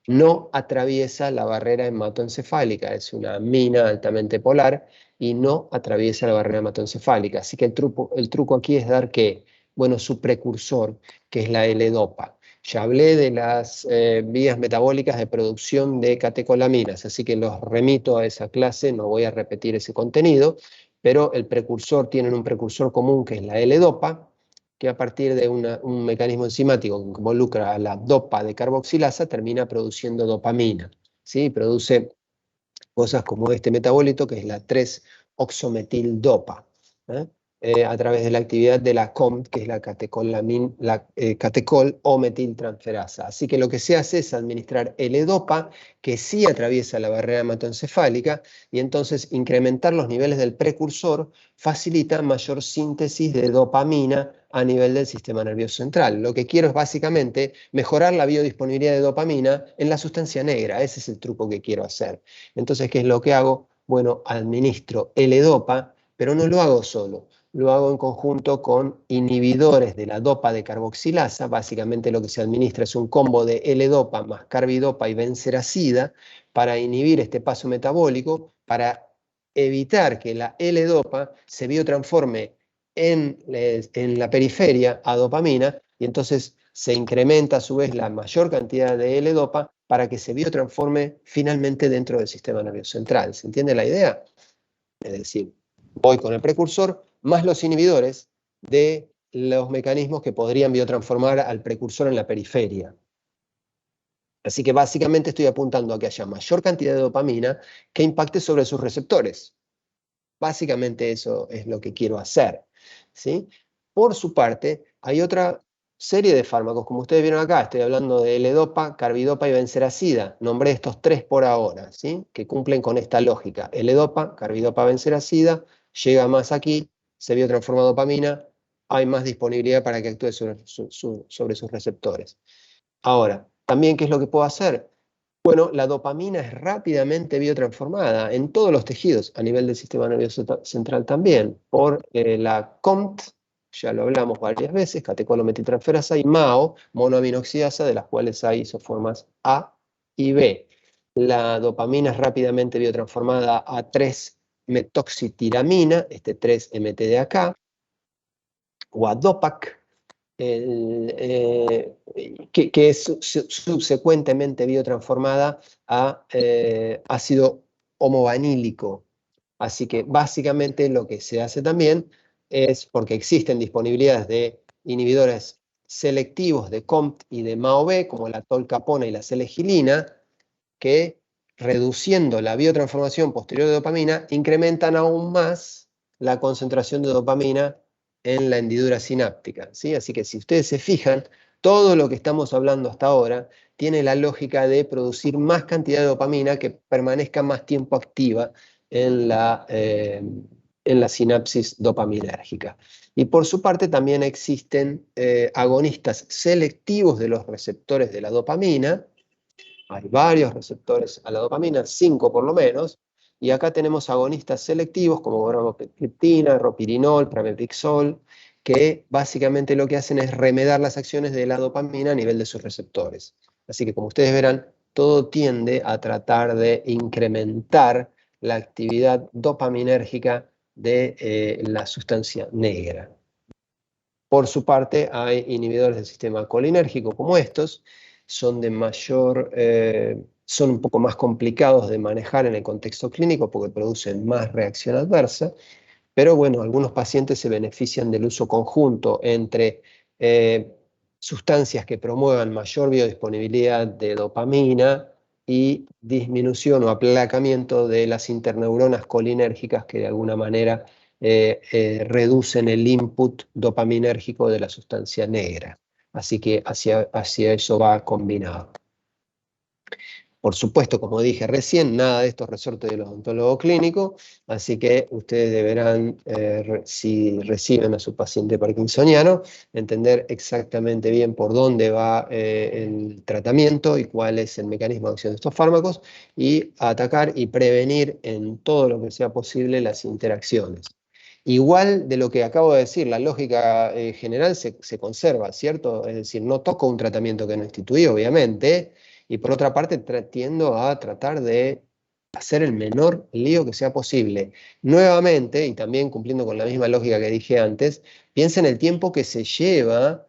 [SPEAKER 1] no atraviesa la barrera hematoencefálica, es una amina altamente polar y no atraviesa la barrera hematoencefálica. Así que el truco aquí es dar que, bueno, su precursor, que es la L-Dopa. Ya hablé de las vías metabólicas de producción de catecolaminas, así que los remito a esa clase, no voy a repetir ese contenido, pero el precursor, tienen un precursor común que es la L-Dopa, que a partir de un mecanismo enzimático que involucra a la dopa de carboxilasa termina produciendo dopamina, ¿sí? Produce cosas como este metabolito que es la 3-oxometildopa, ¿eh? A través de la actividad de la COMT, que es la catecol o metiltransferasa. Así que lo que se hace es administrar L-dopa, que sí atraviesa la barrera hematoencefálica, y entonces incrementar los niveles del precursor facilita mayor síntesis de dopamina a nivel del sistema nervioso central. Lo que quiero es básicamente mejorar la biodisponibilidad de dopamina en la sustancia negra. Ese es el truco que quiero hacer. Entonces, ¿qué es lo que hago? Bueno, administro L-dopa, pero no lo hago solo. Lo hago en conjunto con inhibidores de la dopa de carboxilasa. Básicamente lo que se administra es un combo de L-dopa más carbidopa y benseracida para inhibir este paso metabólico, para evitar que la L-dopa se biotransforme en la periferia a dopamina, y entonces se incrementa a su vez la mayor cantidad de L-dopa para que se biotransforme finalmente dentro del sistema nervioso central. ¿Se entiende la idea? Es decir, voy con el precursor más los inhibidores de los mecanismos que podrían biotransformar al precursor en la periferia. Así que básicamente estoy apuntando a que haya mayor cantidad de dopamina que impacte sobre sus receptores. Básicamente eso es lo que quiero hacer, ¿sí? Por su parte, hay otra serie de fármacos, como ustedes vieron acá, estoy hablando de L-dopa, carbidopa y benseracida. Nombré estos tres por ahora, ¿sí? Que cumplen con esta lógica. L-dopa, carbidopa, benseracida, llega más aquí, se biotransforma dopamina, hay más disponibilidad para que actúe sobre sus receptores. Ahora, también, ¿qué es lo que puedo hacer? Bueno, la dopamina es rápidamente biotransformada en todos los tejidos, a nivel del sistema nervioso central también, por la COMT, ya lo hablamos varias veces, catecol-metiltransferasa, y MAO, monoaminoxidasa, de las cuales hay isoformas A y B. La dopamina es rápidamente biotransformada a 3-metoxitiramina, este 3-MT de acá, o a DOPAC, que es subsecuentemente biotransformada a ácido homovanílico. Así que básicamente lo que se hace también es, porque existen disponibilidades de inhibidores selectivos de COMT y de MAO-B, como la tolcapona y la selegilina, que reduciendo la biotransformación posterior de dopamina, incrementan aún más la concentración de dopamina en la hendidura sináptica, ¿sí? Así que si ustedes se fijan, todo lo que estamos hablando hasta ahora tiene la lógica de producir más cantidad de dopamina que permanezca más tiempo activa en la sinapsis dopaminérgica. Y por su parte también existen agonistas selectivos de los receptores de la dopamina. Hay varios receptores a la dopamina, 5 por lo menos, y acá tenemos agonistas selectivos como bromokriptina, ropirinol, pramipixol, que básicamente lo que hacen es remedar las acciones de la dopamina a nivel de sus receptores. Así que como ustedes verán, todo tiende a tratar de incrementar la actividad dopaminérgica de la sustancia negra. Por su parte, hay inhibidores del sistema colinérgico como estos, son un poco más complicados de manejar en el contexto clínico porque producen más reacción adversa, pero bueno, algunos pacientes se benefician del uso conjunto entre sustancias que promuevan mayor biodisponibilidad de dopamina y disminución o aplacamiento de las interneuronas colinérgicas que de alguna manera reducen el input dopaminérgico de la sustancia negra. Así que hacia eso va combinado. Por supuesto, como dije recién, nada de esto es resorte del odontólogo clínico, así que ustedes deberán, si reciben a su paciente parkinsoniano, entender exactamente bien por dónde va el tratamiento y cuál es el mecanismo de acción de estos fármacos, y atacar y prevenir en todo lo que sea posible las interacciones. Igual de lo que acabo de decir, la lógica general se conserva, ¿cierto? Es decir, no toco un tratamiento que no instituí, obviamente, y por otra parte tiendo a tratar de hacer el menor lío que sea posible. Nuevamente, y también cumpliendo con la misma lógica que dije antes, piensa en el tiempo que se lleva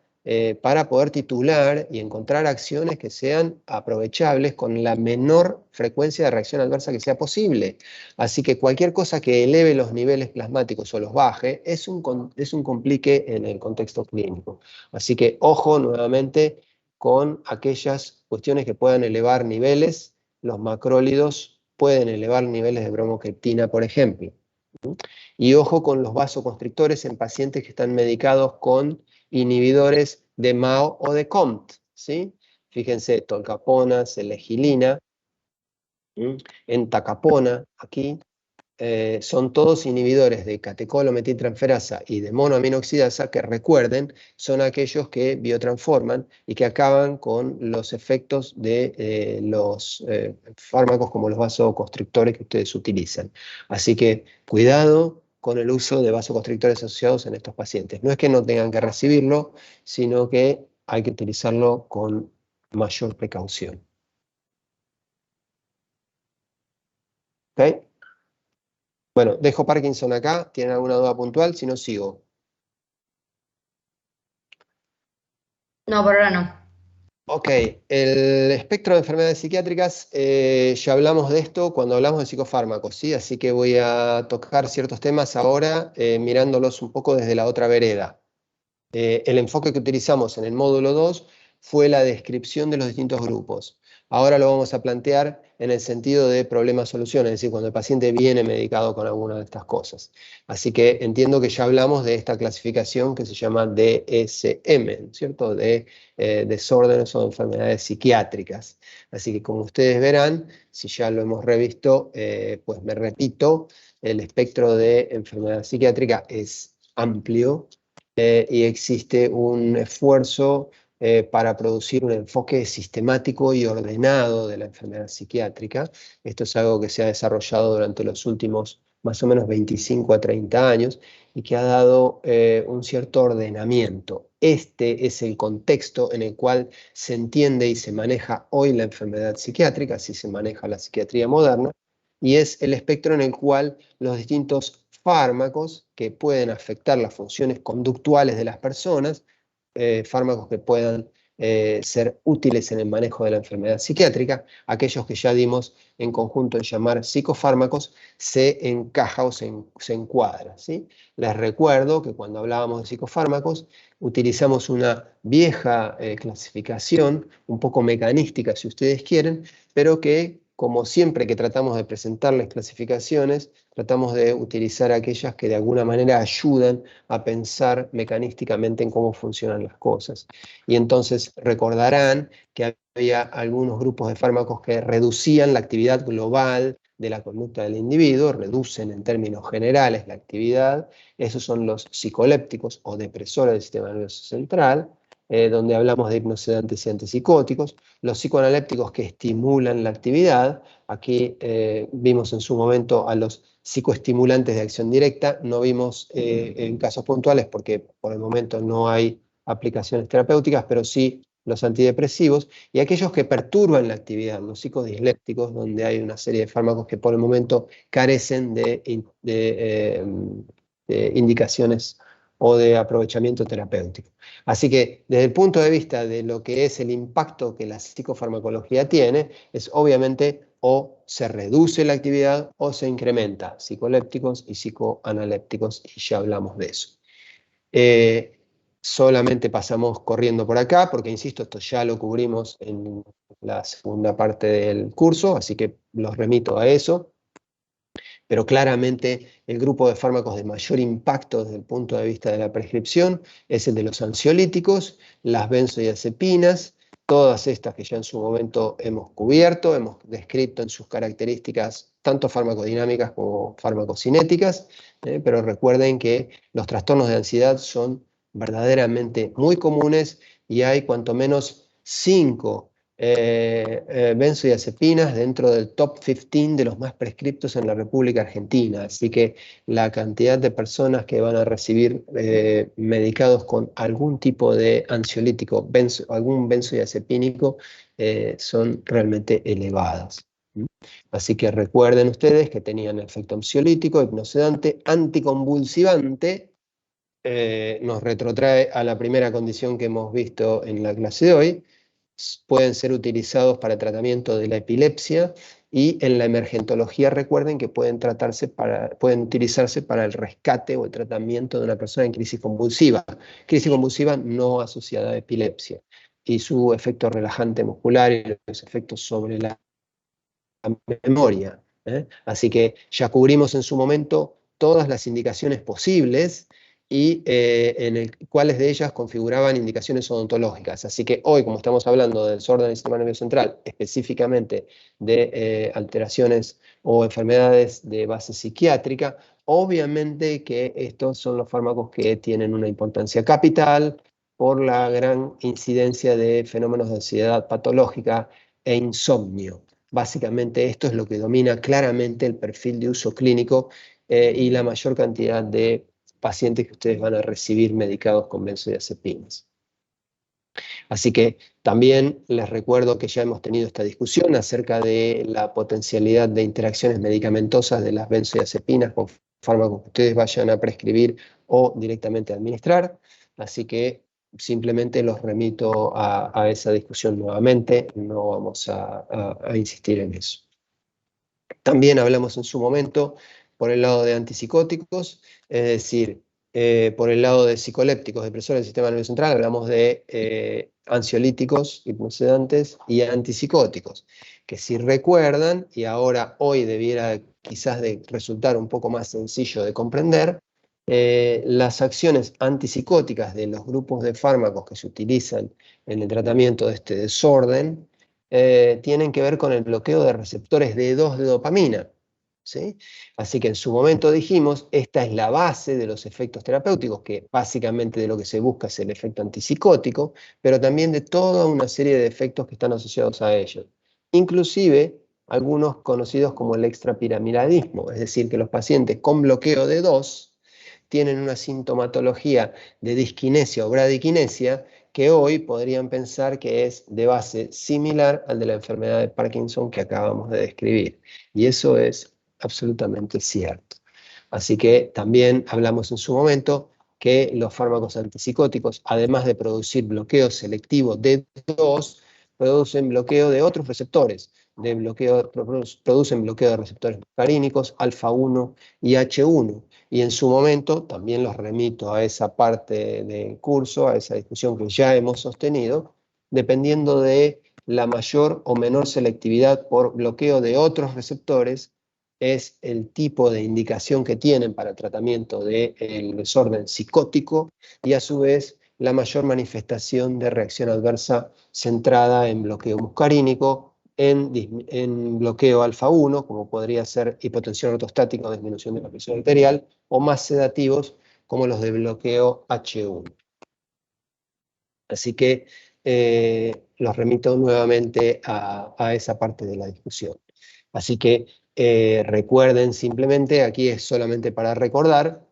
[SPEAKER 1] para poder titular y encontrar acciones que sean aprovechables con la menor frecuencia de reacción adversa que sea posible. Así que cualquier cosa que eleve los niveles plasmáticos o los baje es un complique en el contexto clínico. Así que ojo nuevamente con aquellas cuestiones que puedan elevar niveles. Los macrólidos pueden elevar niveles de bromocriptina, por ejemplo. Y ojo con los vasoconstrictores en pacientes que están medicados con inhibidores de MAO o de COMT, ¿sí? Fíjense, tolcapona, selegilina, entacapona, aquí, son todos inhibidores de catecol-metiltransferasa y de monoaminoxidasa que, recuerden, son aquellos que biotransforman y que acaban con los efectos de los fármacos como los vasoconstrictores que ustedes utilizan. Así que cuidado con el uso de vasoconstrictores asociados en estos pacientes. No es que no tengan que recibirlo, sino que hay que utilizarlo con mayor precaución. ¿Ok? Bueno, dejo Parkinson acá. ¿Tienen alguna duda puntual? Si no, sigo.
[SPEAKER 6] No, por ahora no.
[SPEAKER 1] Ok, el espectro de enfermedades psiquiátricas, ya hablamos de esto cuando hablamos de psicofármacos, ¿sí? Así que voy a tocar ciertos temas ahora mirándolos un poco desde la otra vereda. El enfoque que utilizamos en el módulo 2 fue la descripción de los distintos grupos. Ahora lo vamos a plantear en el sentido de problema-solución, es decir, cuando el paciente viene medicado con alguna de estas cosas. Así que entiendo que ya hablamos de esta clasificación que se llama DSM, ¿cierto? De desórdenes o enfermedades psiquiátricas. Así que como ustedes verán, si ya lo hemos revisto, pues me repito, el espectro de enfermedad psiquiátrica es amplio, y existe un esfuerzo para producir un enfoque sistemático y ordenado de la enfermedad psiquiátrica. Esto es algo que se ha desarrollado durante los últimos más o menos 25 a 30 años y que ha dado un cierto ordenamiento. Este es el contexto en el cual se entiende y se maneja hoy la enfermedad psiquiátrica, así se maneja la psiquiatría moderna, y es el espectro en el cual los distintos fármacos que pueden afectar las funciones conductuales de las personas, fármacos que puedan ser útiles en el manejo de la enfermedad psiquiátrica, aquellos que ya dimos en conjunto en llamar psicofármacos, se encaja o se encuadra, ¿sí? Les recuerdo que cuando hablábamos de psicofármacos utilizamos una vieja clasificación, un poco mecanística si ustedes quieren, pero que como siempre que tratamos de presentarles clasificaciones, tratamos de utilizar aquellas que de alguna manera ayudan a pensar mecanísticamente en cómo funcionan las cosas. Y entonces recordarán que había algunos grupos de fármacos que reducían la actividad global de la conducta del individuo, reducen en términos generales la actividad. Esos son los psicolépticos o depresores del sistema nervioso central, donde hablamos de hipnosedantes y antipsicóticos. Los psicoanalépticos que estimulan la actividad. Aquí vimos en su momento a los psicoestimulantes de acción directa. No vimos en casos puntuales porque por el momento no hay aplicaciones terapéuticas, pero sí los antidepresivos, y aquellos que perturban la actividad, los psicodislépticos, donde hay una serie de fármacos que por el momento carecen de indicaciones o de aprovechamiento terapéutico. Así que desde el punto de vista de lo que es el impacto que la psicofarmacología tiene, es obviamente o se reduce la actividad o se incrementa, psicolépticos y psicoanalépticos, y ya hablamos de eso. Solamente pasamos corriendo por acá, porque insisto, esto ya lo cubrimos en la segunda parte del curso, así que los remito a eso. Pero claramente el grupo de fármacos de mayor impacto desde el punto de vista de la prescripción es el de los ansiolíticos, las benzodiazepinas, todas estas que ya en su momento hemos cubierto, hemos descrito en sus características tanto farmacodinámicas como farmacocinéticas, pero recuerden que los trastornos de ansiedad son verdaderamente muy comunes y hay cuanto menos 5 benzodiazepinas dentro del top 15 de los más prescriptos en la República Argentina. Así que la cantidad de personas que van a recibir medicados con algún tipo de ansiolítico, algún benzodiazepínico, son realmente elevadas. Así que recuerden ustedes que tenían efecto ansiolítico, hipnosedante, anticonvulsivante. Nos retrotrae a la primera condición que hemos visto en la clase de hoy. Pueden ser utilizados para tratamiento de la epilepsia y en la emergentología recuerden que pueden utilizarse para el rescate o el tratamiento de una persona en crisis convulsiva no asociada a epilepsia, y su efecto relajante muscular y los efectos sobre la memoria. Así que ya cubrimos en su momento todas las indicaciones posibles y cuáles de ellas configuraban indicaciones odontológicas. Así que hoy, como estamos hablando del desorden del sistema nervioso central, específicamente de alteraciones o enfermedades de base psiquiátrica, obviamente que estos son los fármacos que tienen una importancia capital por la gran incidencia de fenómenos de ansiedad patológica e insomnio. Básicamente esto es lo que domina claramente el perfil de uso clínico y la mayor cantidad de pacientes que ustedes van a recibir medicados con benzodiazepinas. Así que también les recuerdo que ya hemos tenido esta discusión acerca de la potencialidad de interacciones medicamentosas de las benzodiazepinas con fármacos que ustedes vayan a prescribir o directamente administrar. Así que simplemente los remito a esa discusión nuevamente, no vamos a insistir en eso. También hablamos en su momento por el lado de antipsicóticos, es decir, por el lado de psicolépticos, depresores del sistema nervioso central, hablamos de ansiolíticos, hipnosedantes y antipsicóticos, que si recuerdan, y ahora hoy debiera quizás de resultar un poco más sencillo de comprender, las acciones antipsicóticas de los grupos de fármacos que se utilizan en el tratamiento de este desorden tienen que ver con el bloqueo de receptores D2 de dopamina. ¿Sí? Así que en su momento dijimos, esta es la base de los efectos terapéuticos, que básicamente de lo que se busca es el efecto antipsicótico, pero también de toda una serie de efectos que están asociados a ellos. Inclusive algunos conocidos como el extrapiramidalismo, es decir, que los pacientes con bloqueo D2 tienen una sintomatología de disquinesia o bradiquinesia que hoy podrían pensar que es de base similar al de la enfermedad de Parkinson que acabamos de describir. Y eso es absolutamente cierto. Así que también hablamos en su momento que los fármacos antipsicóticos, además de producir bloqueo selectivo D2, producen bloqueo de otros receptores, producen bloqueo de receptores muscarínicos, alfa-1 y H1. Y en su momento, también los remito a esa parte del curso, a esa discusión que ya hemos sostenido, dependiendo de la mayor o menor selectividad por bloqueo de otros receptores, es el tipo de indicación que tienen para tratamiento del desorden psicótico y a su vez la mayor manifestación de reacción adversa centrada en bloqueo muscarínico, en bloqueo alfa-1, como podría ser hipotensión ortostática o disminución de la presión arterial, o más sedativos, como los de bloqueo H1. Así que los remito nuevamente a esa parte de la discusión. Así que recuerden simplemente, aquí es solamente para recordar,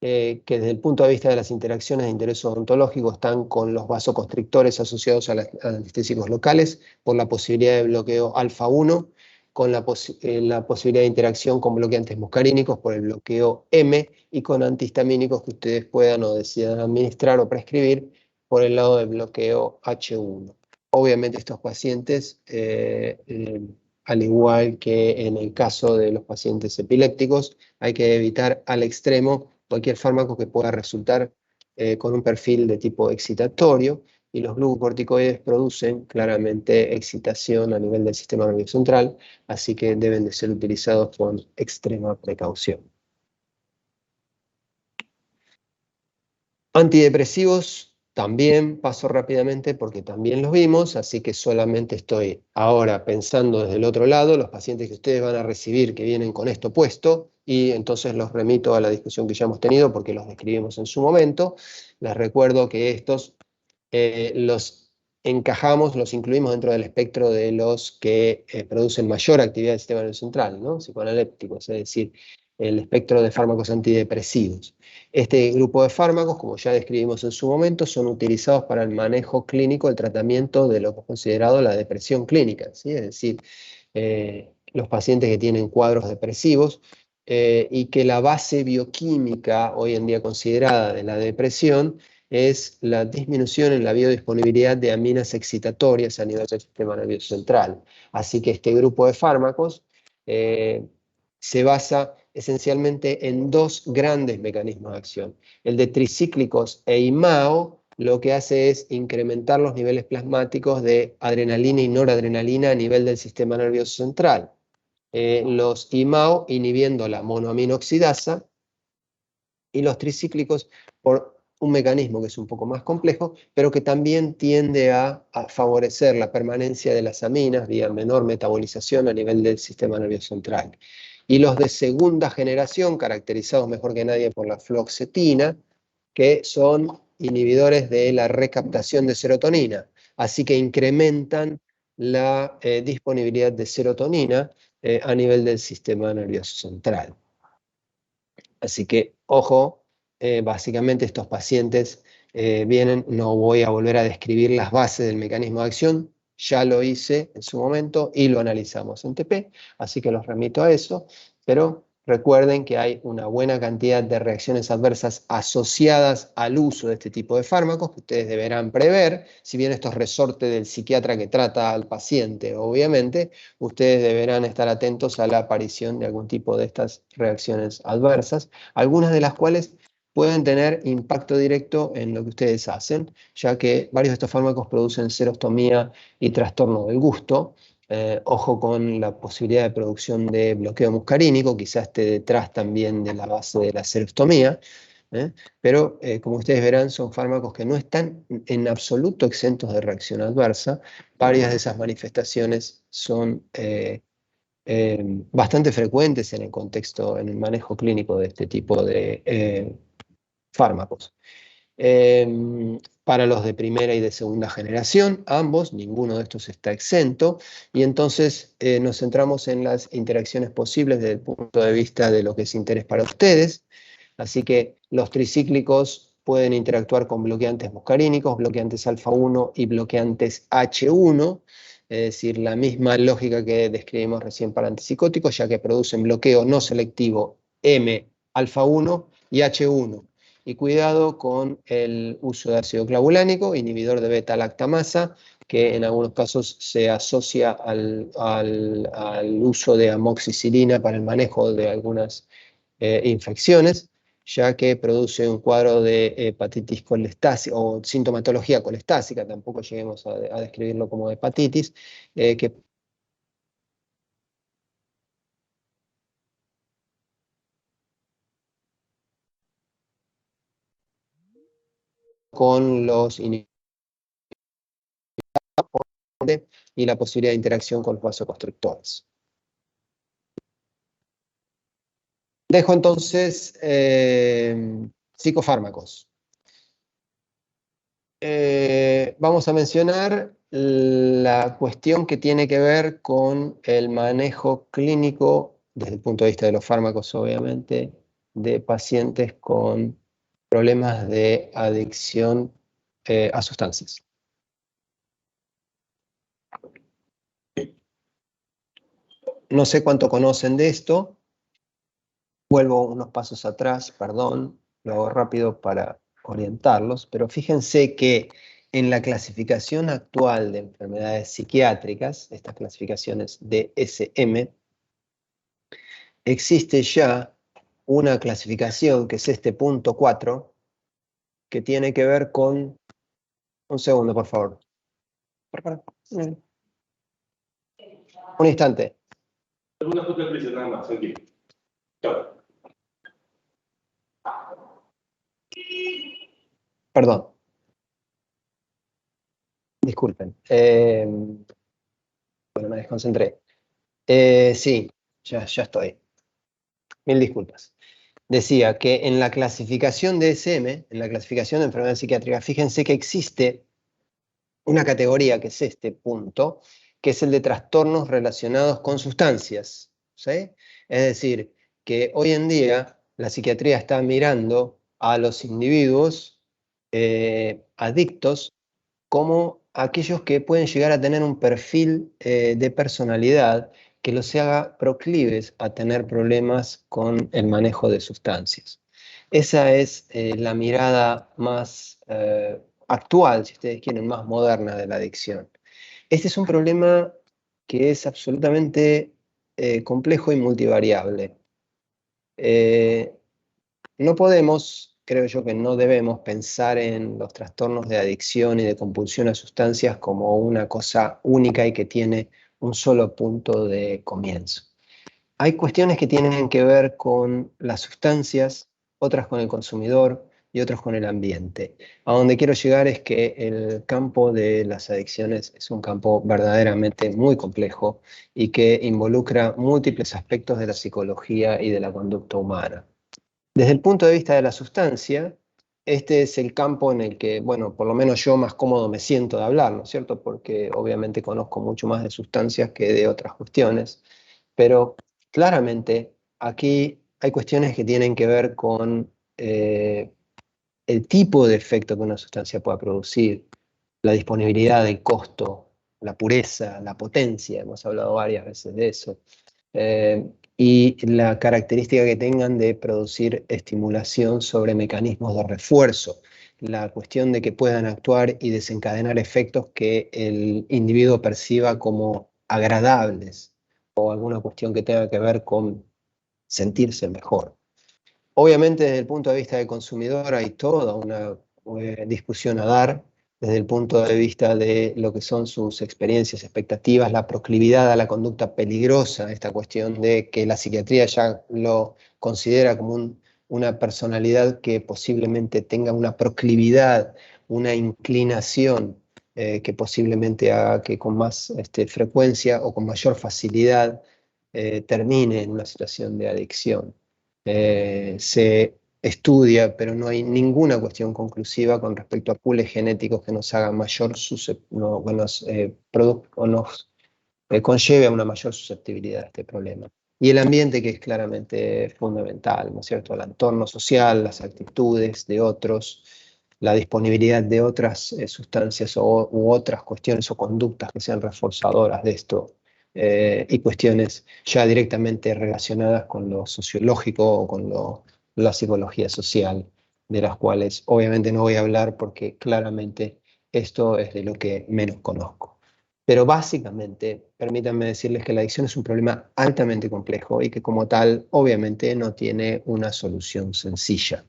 [SPEAKER 1] que desde el punto de vista de las interacciones de interés odontológico están con los vasoconstrictores asociados a los anestésicos locales, por la posibilidad de bloqueo alfa-1, con la posibilidad de interacción con bloqueantes muscarínicos por el bloqueo M, y con antihistamínicos que ustedes puedan o decidan administrar o prescribir por el lado del bloqueo H1. Obviamente estos pacientes, al igual que en el caso de los pacientes epilépticos, hay que evitar al extremo cualquier fármaco que pueda resultar con un perfil de tipo excitatorio, y los glucocorticoides producen claramente excitación a nivel del sistema nervioso central, así que deben de ser utilizados con extrema precaución. Antidepresivos también paso rápidamente porque también los vimos, así que solamente estoy ahora pensando desde el otro lado, los pacientes que ustedes van a recibir que vienen con esto puesto, y entonces los remito a la discusión que ya hemos tenido porque los describimos en su momento. Les recuerdo que estos los encajamos, los incluimos dentro del espectro de los que producen mayor actividad del sistema nervioso central, ¿no? Psicoanalépticos, es decir, el espectro de fármacos antidepresivos. Este grupo de fármacos, como ya describimos en su momento, son utilizados para el manejo clínico, el tratamiento de lo que es considerado la depresión clínica, ¿sí? Es decir, los pacientes que tienen cuadros depresivos y que la base bioquímica hoy en día considerada de la depresión es la disminución en la biodisponibilidad de aminas excitatorias a nivel del sistema nervioso central. Así que este grupo de fármacos se basa esencialmente en dos grandes mecanismos de acción. El de tricíclicos e IMAO lo que hace es incrementar los niveles plasmáticos de adrenalina y noradrenalina a nivel del sistema nervioso central. Los IMAO inhibiendo la monoaminoxidasa y los tricíclicos por un mecanismo que es un poco más complejo, pero que también tiende a favorecer la permanencia de las aminas vía menor metabolización a nivel del sistema nervioso central. Y los de segunda generación, caracterizados mejor que nadie por la fluoxetina, que son inhibidores de la recaptación de serotonina, así que incrementan la disponibilidad de serotonina a nivel del sistema nervioso central. Así que, ojo, básicamente estos pacientes vienen, no voy a volver a describir las bases del mecanismo de acción, ya lo hice en su momento y lo analizamos en TP, así que los remito a eso, pero recuerden que hay una buena cantidad de reacciones adversas asociadas al uso de este tipo de fármacos que ustedes deberán prever, si bien esto es resorte del psiquiatra que trata al paciente, obviamente, ustedes deberán estar atentos a la aparición de algún tipo de estas reacciones adversas, algunas de las cuales pueden tener impacto directo en lo que ustedes hacen, ya que varios de estos fármacos producen serostomía y trastorno del gusto. Ojo con la posibilidad de producción de bloqueo muscarínico, quizás esté detrás también de la base de la serostomía, pero como ustedes verán son fármacos que no están en absoluto exentos de reacción adversa. Varias de esas manifestaciones son bastante frecuentes en el contexto, en el manejo clínico de este tipo de fármacos. Para los de primera y de segunda generación, ambos, ninguno de estos está exento, y entonces nos centramos en las interacciones posibles desde el punto de vista de lo que es interés para ustedes. Así que los tricíclicos pueden interactuar con bloqueantes muscarínicos, bloqueantes alfa-1 y bloqueantes H1, es decir, la misma lógica que describimos recién para antipsicóticos, ya que producen bloqueo no selectivo M alfa-1 y H1. Y cuidado con el uso de ácido clavulánico, inhibidor de beta-lactamasa, que en algunos casos se asocia al uso de amoxicilina para el manejo de algunas infecciones, ya que produce un cuadro de hepatitis colestásica o sintomatología colestásica, tampoco lleguemos a describirlo como hepatitis, que con los inhibidores y la posibilidad de interacción con los vasoconstrictores. Dejo entonces psicofármacos. Vamos a mencionar la cuestión que tiene que ver con el manejo clínico, desde el punto de vista de los fármacos, obviamente, de pacientes con problemas de adicción a sustancias. No sé cuánto conocen de esto. Vuelvo unos pasos atrás, perdón, lo hago rápido para orientarlos, pero fíjense que en la clasificación actual de enfermedades psiquiátricas, estas clasificaciones DSM, existe ya una clasificación que es este punto 4, que tiene que ver con... Un segundo, por favor. Un instante.
[SPEAKER 7] Una foto de prisa, nada más, tranquilo. Chao.
[SPEAKER 1] Perdón. Disculpen. Bueno, me desconcentré. Sí, ya estoy. Mil disculpas. Decía que en la clasificación DSM, en la clasificación de enfermedades psiquiátricas, fíjense que existe una categoría que es este punto, que es el de trastornos relacionados con sustancias, ¿sí? Es decir, que hoy en día la psiquiatría está mirando a los individuos adictos como aquellos que pueden llegar a tener un perfil de personalidad que los haga proclives a tener problemas con el manejo de sustancias. Esa es la mirada más actual, si ustedes quieren, más moderna de la adicción. Este es un problema que es absolutamente complejo y multivariable. No podemos, creo yo que no debemos pensar en los trastornos de adicción y de compulsión a sustancias como una cosa única y que tiene un solo punto de comienzo. Hay cuestiones que tienen que ver con las sustancias, otras con el consumidor y otras con el ambiente. A donde quiero llegar es que el campo de las adicciones es un campo verdaderamente muy complejo y que involucra múltiples aspectos de la psicología y de la conducta humana. Desde el punto de vista de la sustancia, este es el campo en el que, bueno, por lo menos yo más cómodo me siento de hablar, ¿no es cierto? Porque obviamente conozco mucho más de sustancias que de otras cuestiones, pero claramente aquí hay cuestiones que tienen que ver con el tipo de efecto que una sustancia pueda producir, la disponibilidad, el costo, la pureza, la potencia, hemos hablado varias veces de eso, y la característica que tengan de producir estimulación sobre mecanismos de refuerzo, la cuestión de que puedan actuar y desencadenar efectos que el individuo perciba como agradables o alguna cuestión que tenga que ver con sentirse mejor. Obviamente, desde el punto de vista del consumidor hay toda una discusión a dar, desde el punto de vista de lo que son sus experiencias, expectativas, la proclividad a la conducta peligrosa, esta cuestión de que la psiquiatría ya lo considera como una personalidad que posiblemente tenga una proclividad, una inclinación que posiblemente haga que con más frecuencia o con mayor facilidad termine en una situación de adicción. Se estudia, pero no hay ninguna cuestión conclusiva con respecto a pools genéticos que nos hagan mayor conlleve a una mayor susceptibilidad a este problema. Y el ambiente, que es claramente fundamental, ¿no es cierto? El entorno social, las actitudes de otros, la disponibilidad de otras sustancias u otras cuestiones o conductas que sean reforzadoras de esto. Y cuestiones ya directamente relacionadas con lo sociológico o con la psicología social, de las cuales obviamente no voy a hablar porque claramente esto es de lo que menos conozco. Pero básicamente, permítanme decirles que la adicción es un problema altamente complejo y que como tal obviamente no tiene una solución sencilla.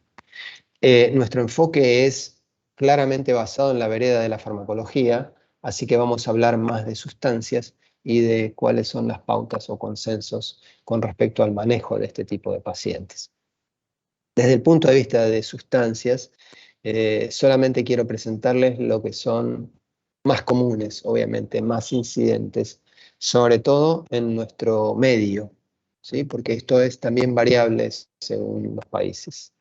[SPEAKER 1] Nuestro enfoque es claramente basado en la vereda de la farmacología, así que vamos a hablar más de sustancias y de cuáles son las pautas o consensos con respecto al manejo de este tipo de pacientes. Desde el punto de vista de sustancias, solamente quiero presentarles lo que son más comunes, obviamente, más incidentes, sobre todo en nuestro medio, ¿sí? Porque esto es también variable según los países.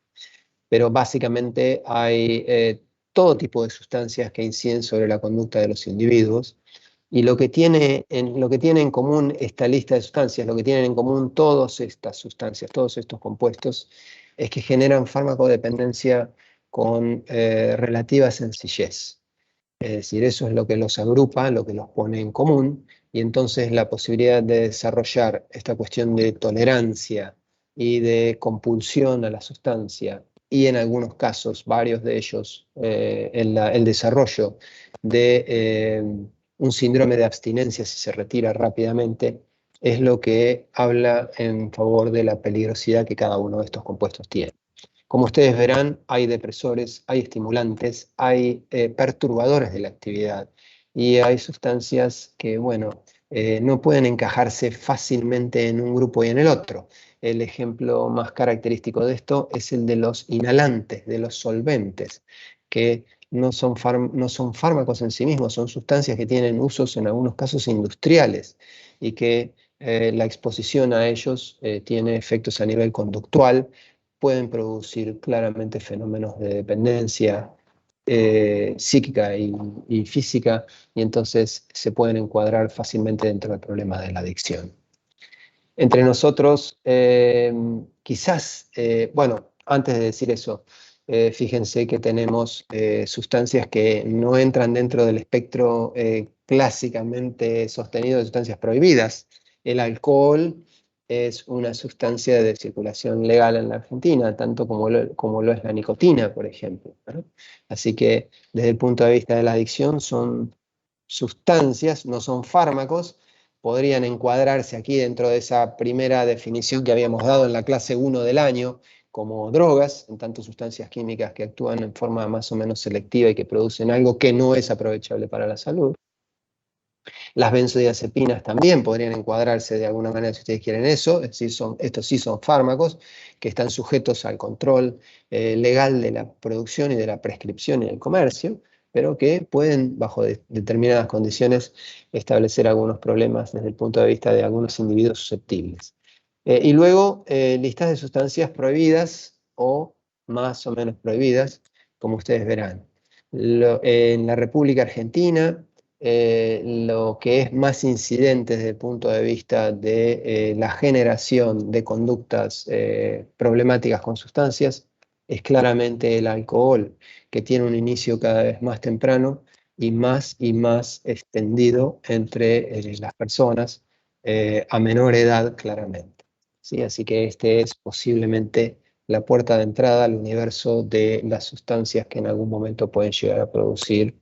[SPEAKER 1] Pero básicamente hay todo tipo de sustancias que inciden sobre la conducta de los individuos. Y lo que tiene en común esta lista de sustancias, lo que tienen en común todas estas sustancias, todos estos compuestos, es que generan farmacodependencia con relativa sencillez. Es decir, eso es lo que los agrupa, lo que los pone en común, y entonces la posibilidad de desarrollar esta cuestión de tolerancia y de compulsión a la sustancia, y en algunos casos, varios de ellos, el desarrollo de un síndrome de abstinencia si se retira rápidamente, es lo que habla en favor de la peligrosidad que cada uno de estos compuestos tiene. Como ustedes verán, hay depresores, hay estimulantes, hay perturbadores de la actividad y hay sustancias que, bueno, no pueden encajarse fácilmente en un grupo y en el otro. El ejemplo más característico de esto es el de los inhalantes, de los solventes, que no son fármacos en sí mismos, son sustancias que tienen usos en algunos casos industriales y que la exposición a ellos tiene efectos a nivel conductual, pueden producir claramente fenómenos de dependencia psíquica y física, y entonces se pueden encuadrar fácilmente dentro del problema de la adicción. Entre nosotros, quizás, bueno, antes de decir eso, fíjense que tenemos sustancias que no entran dentro del espectro clásicamente sostenido de sustancias prohibidas. El alcohol es una sustancia de circulación legal en la Argentina, tanto como lo es la nicotina, por ejemplo, ¿no? Así que desde el punto de vista de la adicción son sustancias, no son fármacos, podrían encuadrarse aquí dentro de esa primera definición que habíamos dado en la clase 1 del año, como drogas, en tanto sustancias químicas que actúan en forma más o menos selectiva y que producen algo que no es aprovechable para la salud. Las benzodiazepinas también podrían encuadrarse de alguna manera, si ustedes quieren eso, es decir, estos sí son fármacos que están sujetos al control legal de la producción y de la prescripción y del comercio, pero que pueden, bajo determinadas condiciones, establecer algunos problemas desde el punto de vista de algunos individuos susceptibles. Y luego, listas de sustancias prohibidas o más o menos prohibidas, como ustedes verán. En la República Argentina, lo que es más incidente desde el punto de vista de la generación de conductas problemáticas con sustancias es claramente el alcohol, que tiene un inicio cada vez más temprano y más extendido entre las personas a menor edad, claramente. ¿Sí? Así que este es posiblemente la puerta de entrada al universo de las sustancias que en algún momento pueden llegar a producir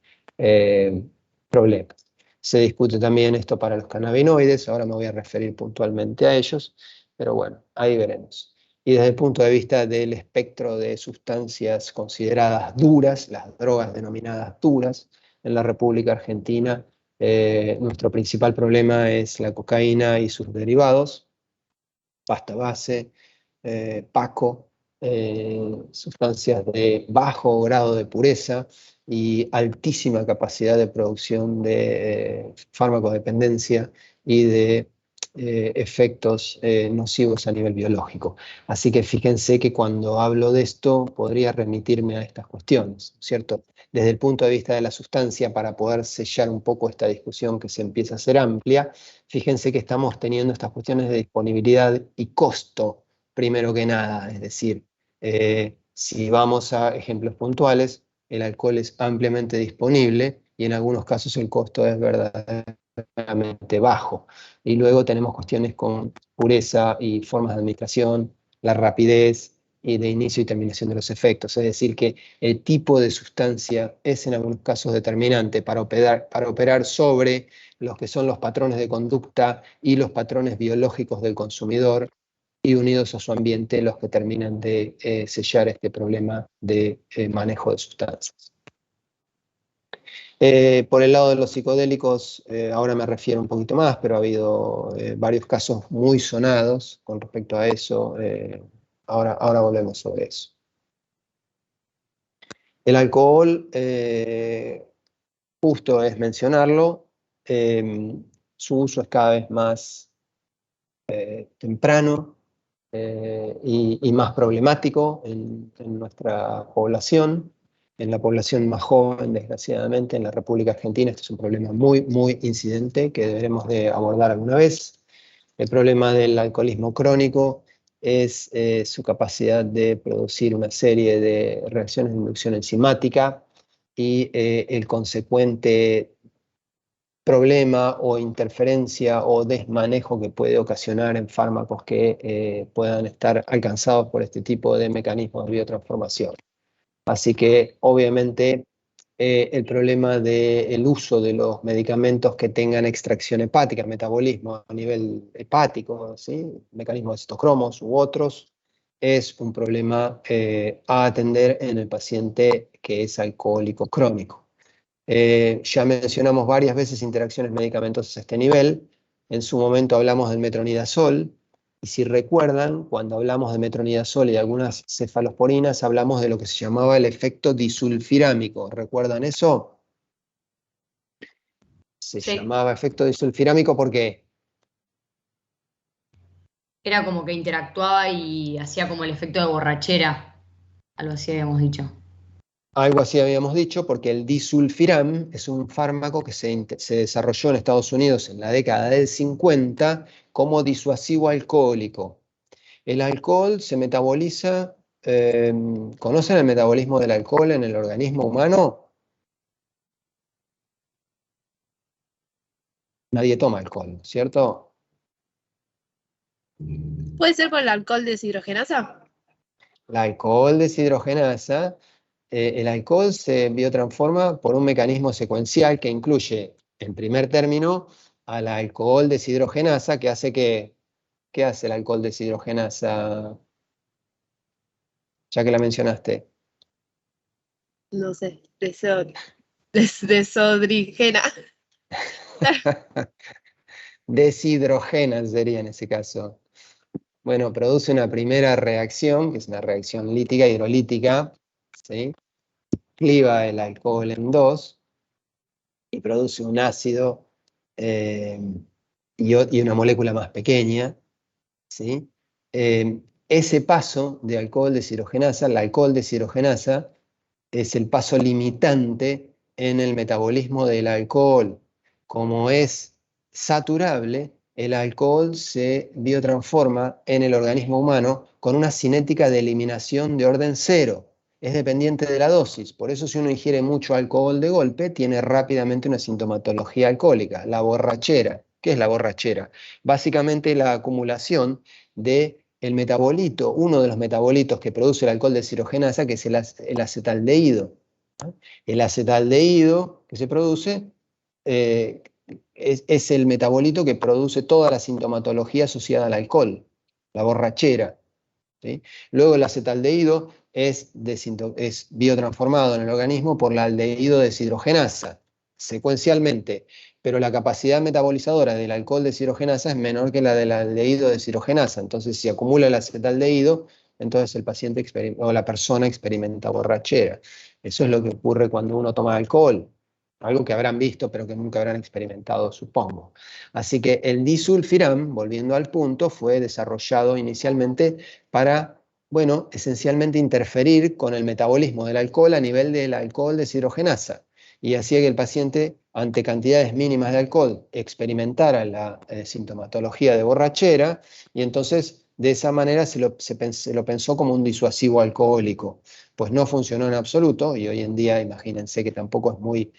[SPEAKER 1] problemas. Se discute también esto para los cannabinoides, ahora me voy a referir puntualmente a ellos, pero bueno, ahí veremos. Y desde el punto de vista del espectro de sustancias consideradas duras, las drogas denominadas duras, en la República Argentina, nuestro principal problema es la cocaína y sus derivados, pasta base, Paco, sustancias de bajo grado de pureza y altísima capacidad de producción de farmacodependencia y de efectos nocivos a nivel biológico. Así que fíjense que cuando hablo de esto podría remitirme a estas cuestiones, ¿cierto? Desde el punto de vista de la sustancia, para poder sellar un poco esta discusión que se empieza a hacer amplia, fíjense que estamos teniendo estas cuestiones de disponibilidad y costo, primero que nada. Es decir, si vamos a ejemplos puntuales, el alcohol es ampliamente disponible y en algunos casos el costo es verdaderamente bajo. Y luego tenemos cuestiones con pureza y formas de administración, la rapidez y de inicio y terminación de los efectos. Es decir, que el tipo de sustancia es en algunos casos determinante para operar sobre los que son los patrones de conducta y los patrones biológicos del consumidor, y unidos a su ambiente los que terminan de sellar este problema de manejo de sustancias. Por el lado de los psicodélicos, ahora me refiero un poquito más, pero ha habido varios casos muy sonados con respecto a eso. Ahora volvemos sobre eso. El alcohol, justo es mencionarlo, su uso es cada vez más temprano y más problemático en nuestra población, en la población más joven, desgraciadamente, en la República Argentina. Este es un problema muy incidente que deberemos de abordar alguna vez. El problema del alcoholismo crónico es su capacidad de producir una serie de reacciones de inducción enzimática y el consecuente problema o interferencia o desmanejo que puede ocasionar en fármacos que puedan estar alcanzados por este tipo de mecanismos de biotransformación. Así que, obviamente, el problema del uso de los medicamentos que tengan extracción hepática, metabolismo a nivel hepático, ¿sí? Mecanismos de citocromos u otros, es un problema a atender en el paciente que es alcohólico crónico. Ya mencionamos varias veces interacciones medicamentosas a este nivel. En su momento hablamos del metronidazol, y si recuerdan, cuando hablamos de metronidazol y de algunas cefalosporinas, hablamos de lo que se llamaba el efecto disulfirámico. ¿Recuerdan eso? Se llamaba efecto disulfirámico porque
[SPEAKER 6] era como que interactuaba y hacía como el efecto de borrachera, algo así habíamos dicho.
[SPEAKER 1] Algo así habíamos dicho, porque el disulfiram es un fármaco que se desarrolló en Estados Unidos en la década del 50 como disuasivo alcohólico. El alcohol se metaboliza, ¿conocen el metabolismo del alcohol en el organismo humano? Nadie toma alcohol, ¿cierto?
[SPEAKER 8] ¿Puede ser con el alcohol deshidrogenasa?
[SPEAKER 1] La alcohol deshidrogenasa, el alcohol se biotransforma por un mecanismo secuencial que incluye, en primer término, al alcohol deshidrogenasa, que hace que, ¿qué hace el alcohol deshidrogenasa? Ya que la mencionaste.
[SPEAKER 8] No sé, desodrigena.
[SPEAKER 1] Deshidrogena sería en ese caso. Bueno, produce una primera reacción, que es una reacción lítica hidrolítica, ¿sí? Cliva el alcohol en dos y produce un ácido y una molécula más pequeña, ¿sí? Ese paso de alcohol deshidrogenasa, la alcohol deshidrogenasa, es el paso limitante en el metabolismo del alcohol. Como es saturable, el alcohol se biotransforma en el organismo humano con una cinética de eliminación de orden cero. Es dependiente de la dosis. Por eso si uno ingiere mucho alcohol de golpe, tiene rápidamente una sintomatología alcohólica, la borrachera. ¿Qué es la borrachera? Básicamente la acumulación de el metabolito, uno de los metabolitos que produce el alcohol deshidrogenasa, que es el acetaldehído. El acetaldehído que se produce es el metabolito que produce toda la sintomatología asociada al alcohol, la borrachera, ¿sí? Luego el acetaldehído es biotransformado en el organismo por la aldehído deshidrogenasa, secuencialmente, pero la capacidad metabolizadora del alcohol deshidrogenasa es menor que la del aldehído deshidrogenasa. Entonces, si acumula el acetaldehído, entonces el paciente o la persona experimenta borrachera. Eso es lo que ocurre cuando uno toma alcohol, algo que habrán visto, pero que nunca habrán experimentado, supongo. Así que el disulfiram, volviendo al punto, fue desarrollado inicialmente para, bueno, esencialmente interferir con el metabolismo del alcohol a nivel del alcohol deshidrogenasa. Y hacía que el paciente, ante cantidades mínimas de alcohol, experimentara la sintomatología de borrachera, y entonces de esa manera se lo pensó como un disuasivo alcohólico. Pues no funcionó en absoluto, y hoy en día imagínense que tampoco es muy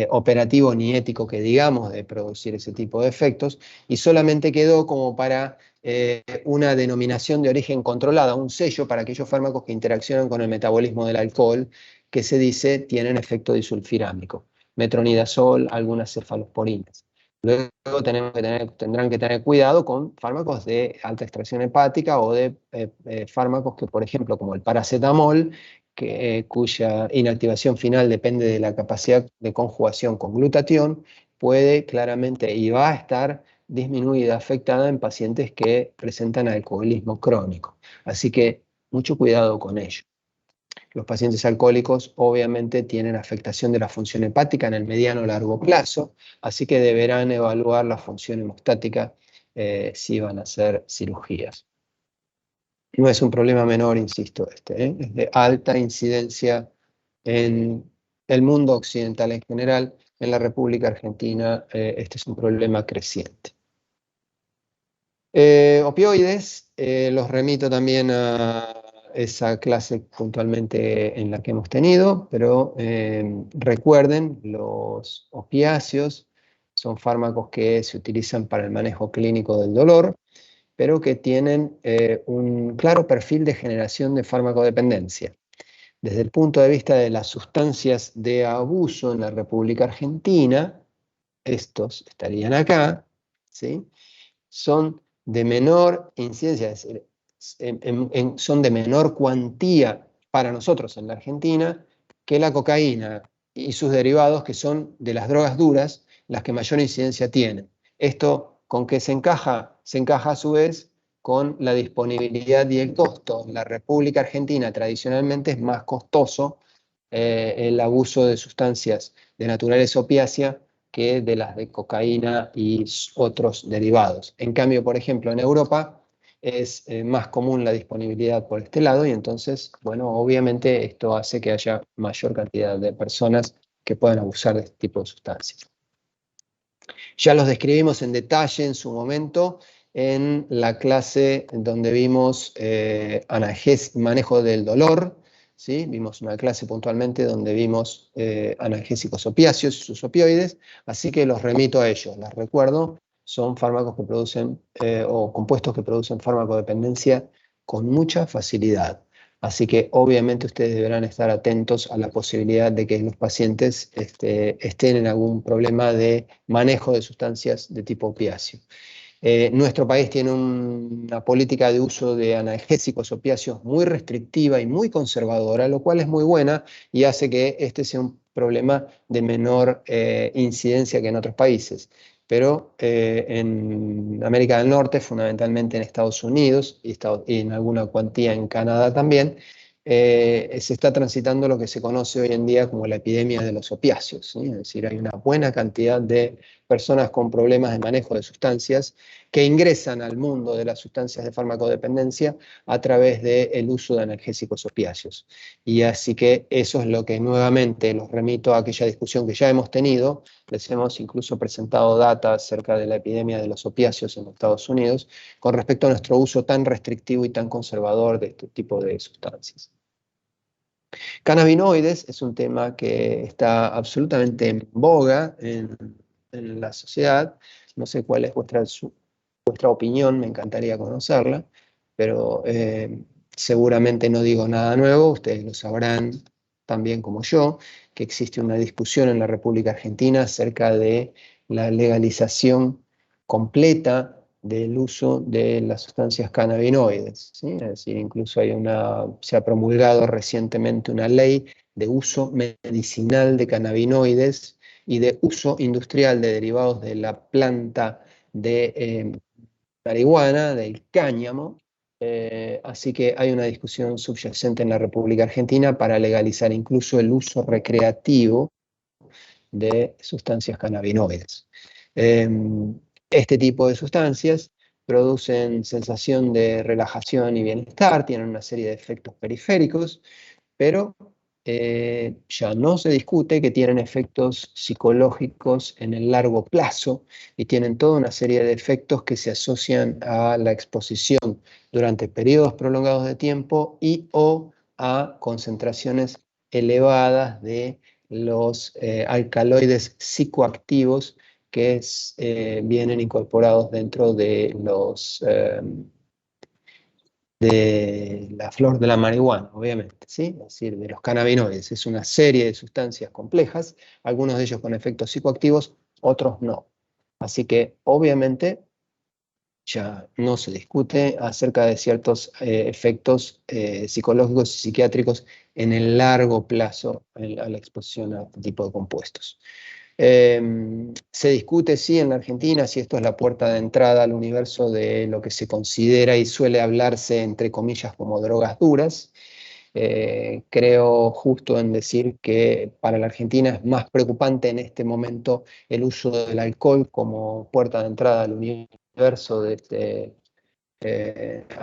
[SPEAKER 1] operativo ni ético que digamos de producir ese tipo de efectos, y solamente quedó como para una denominación de origen controlada, un sello para aquellos fármacos que interaccionan con el metabolismo del alcohol, que se dice tienen efecto disulfirámico. Metronidazol, algunas cefalosporinas. Luego tendrán que tener cuidado con fármacos de alta extracción hepática o de fármacos que, por ejemplo, como el paracetamol, cuya inactivación final depende de la capacidad de conjugación con glutatión, puede claramente y va a estar disminuida, afectada en pacientes que presentan alcoholismo crónico. Así que mucho cuidado con ello. Los pacientes alcohólicos obviamente tienen afectación de la función hepática en el mediano o largo plazo, así que deberán evaluar la función hemostática si van a hacer cirugías. No es un problema menor, insisto, es de alta incidencia en el mundo occidental en general. En la República Argentina este es un problema creciente. Opioides, los remito también a esa clase puntualmente en la que hemos tenido, pero recuerden, los opiáceos son fármacos que se utilizan para el manejo clínico del dolor, pero que tienen un claro perfil de generación de farmacodependencia. Desde el punto de vista de las sustancias de abuso en la República Argentina, estos estarían acá, ¿sí? Son de menor incidencia, es decir, son de menor cuantía para nosotros en la Argentina que la cocaína y sus derivados, que son de las drogas duras las que mayor incidencia tienen. ¿Esto con qué se encaja? Se encaja a su vez con la disponibilidad y el costo. En la República Argentina tradicionalmente es más costoso el abuso de sustancias de naturaleza opiácea que de las de cocaína y otros derivados. En cambio, por ejemplo, en Europa es más común la disponibilidad por este lado y entonces, bueno, obviamente esto hace que haya mayor cantidad de personas que puedan abusar de este tipo de sustancias. Ya los describimos en detalle en su momento en la clase donde vimos manejo del dolor, ¿sí? Vimos una clase puntualmente donde vimos analgésicos opiáceos y sus opioides, así que los remito a ellos, les recuerdo, son fármacos que producen o compuestos que producen farmacodependencia con mucha facilidad. Así que obviamente ustedes deberán estar atentos a la posibilidad de que los pacientes estén en algún problema de manejo de sustancias de tipo opiáceo. Nuestro país tiene una política de uso de analgésicos opiáceos muy restrictiva y muy conservadora, lo cual es muy buena y hace que este sea un problema de menor incidencia que en otros países. Pero en América del Norte, fundamentalmente en Estados Unidos y en alguna cuantía en Canadá también, se está transitando lo que se conoce hoy en día como la epidemia de los opiáceos, ¿sí? Es decir, hay una buena cantidad de personas con problemas de manejo de sustancias que ingresan al mundo de las sustancias de farmacodependencia a través del uso de analgésicos opiáceos. Y así que eso es lo que nuevamente los remito a aquella discusión que ya hemos tenido. Les hemos incluso presentado data acerca de la epidemia de los opiáceos en Estados Unidos con respecto a nuestro uso tan restrictivo y tan conservador de este tipo de sustancias. Cannabinoides es un tema que está absolutamente en boga en la sociedad. No sé cuál es vuestra opinión, me encantaría conocerla, pero seguramente no digo nada nuevo, ustedes lo sabrán también como yo, que existe una discusión en la República Argentina acerca de la legalización completa del uso de las sustancias cannabinoides, ¿sí? Es decir, incluso se ha promulgado recientemente una ley de uso medicinal de cannabinoides y de uso industrial de derivados de la planta de marihuana, del cáñamo. Así que hay una discusión subyacente en la República Argentina para legalizar incluso el uso recreativo de sustancias cannabinoides. Este tipo de sustancias producen sensación de relajación y bienestar, tienen una serie de efectos periféricos, pero ya no se discute que tienen efectos psicológicos en el largo plazo y tienen toda una serie de efectos que se asocian a la exposición durante periodos prolongados de tiempo y o a concentraciones elevadas de los alcaloides psicoactivos que vienen incorporados dentro de la flor de la marihuana, obviamente, ¿sí? Es decir, de los cannabinoides. Es una serie de sustancias complejas, algunos de ellos con efectos psicoactivos, otros no. Así que, obviamente, ya no se discute acerca de ciertos efectos psicológicos y psiquiátricos en el largo plazo a la exposición a este tipo de compuestos. Se discute, sí, en la Argentina, si esto es la puerta de entrada al universo de lo que se considera y suele hablarse, entre comillas, como drogas duras. Creo justo en decir que para la Argentina es más preocupante en este momento el uso del alcohol como puerta de entrada al universo de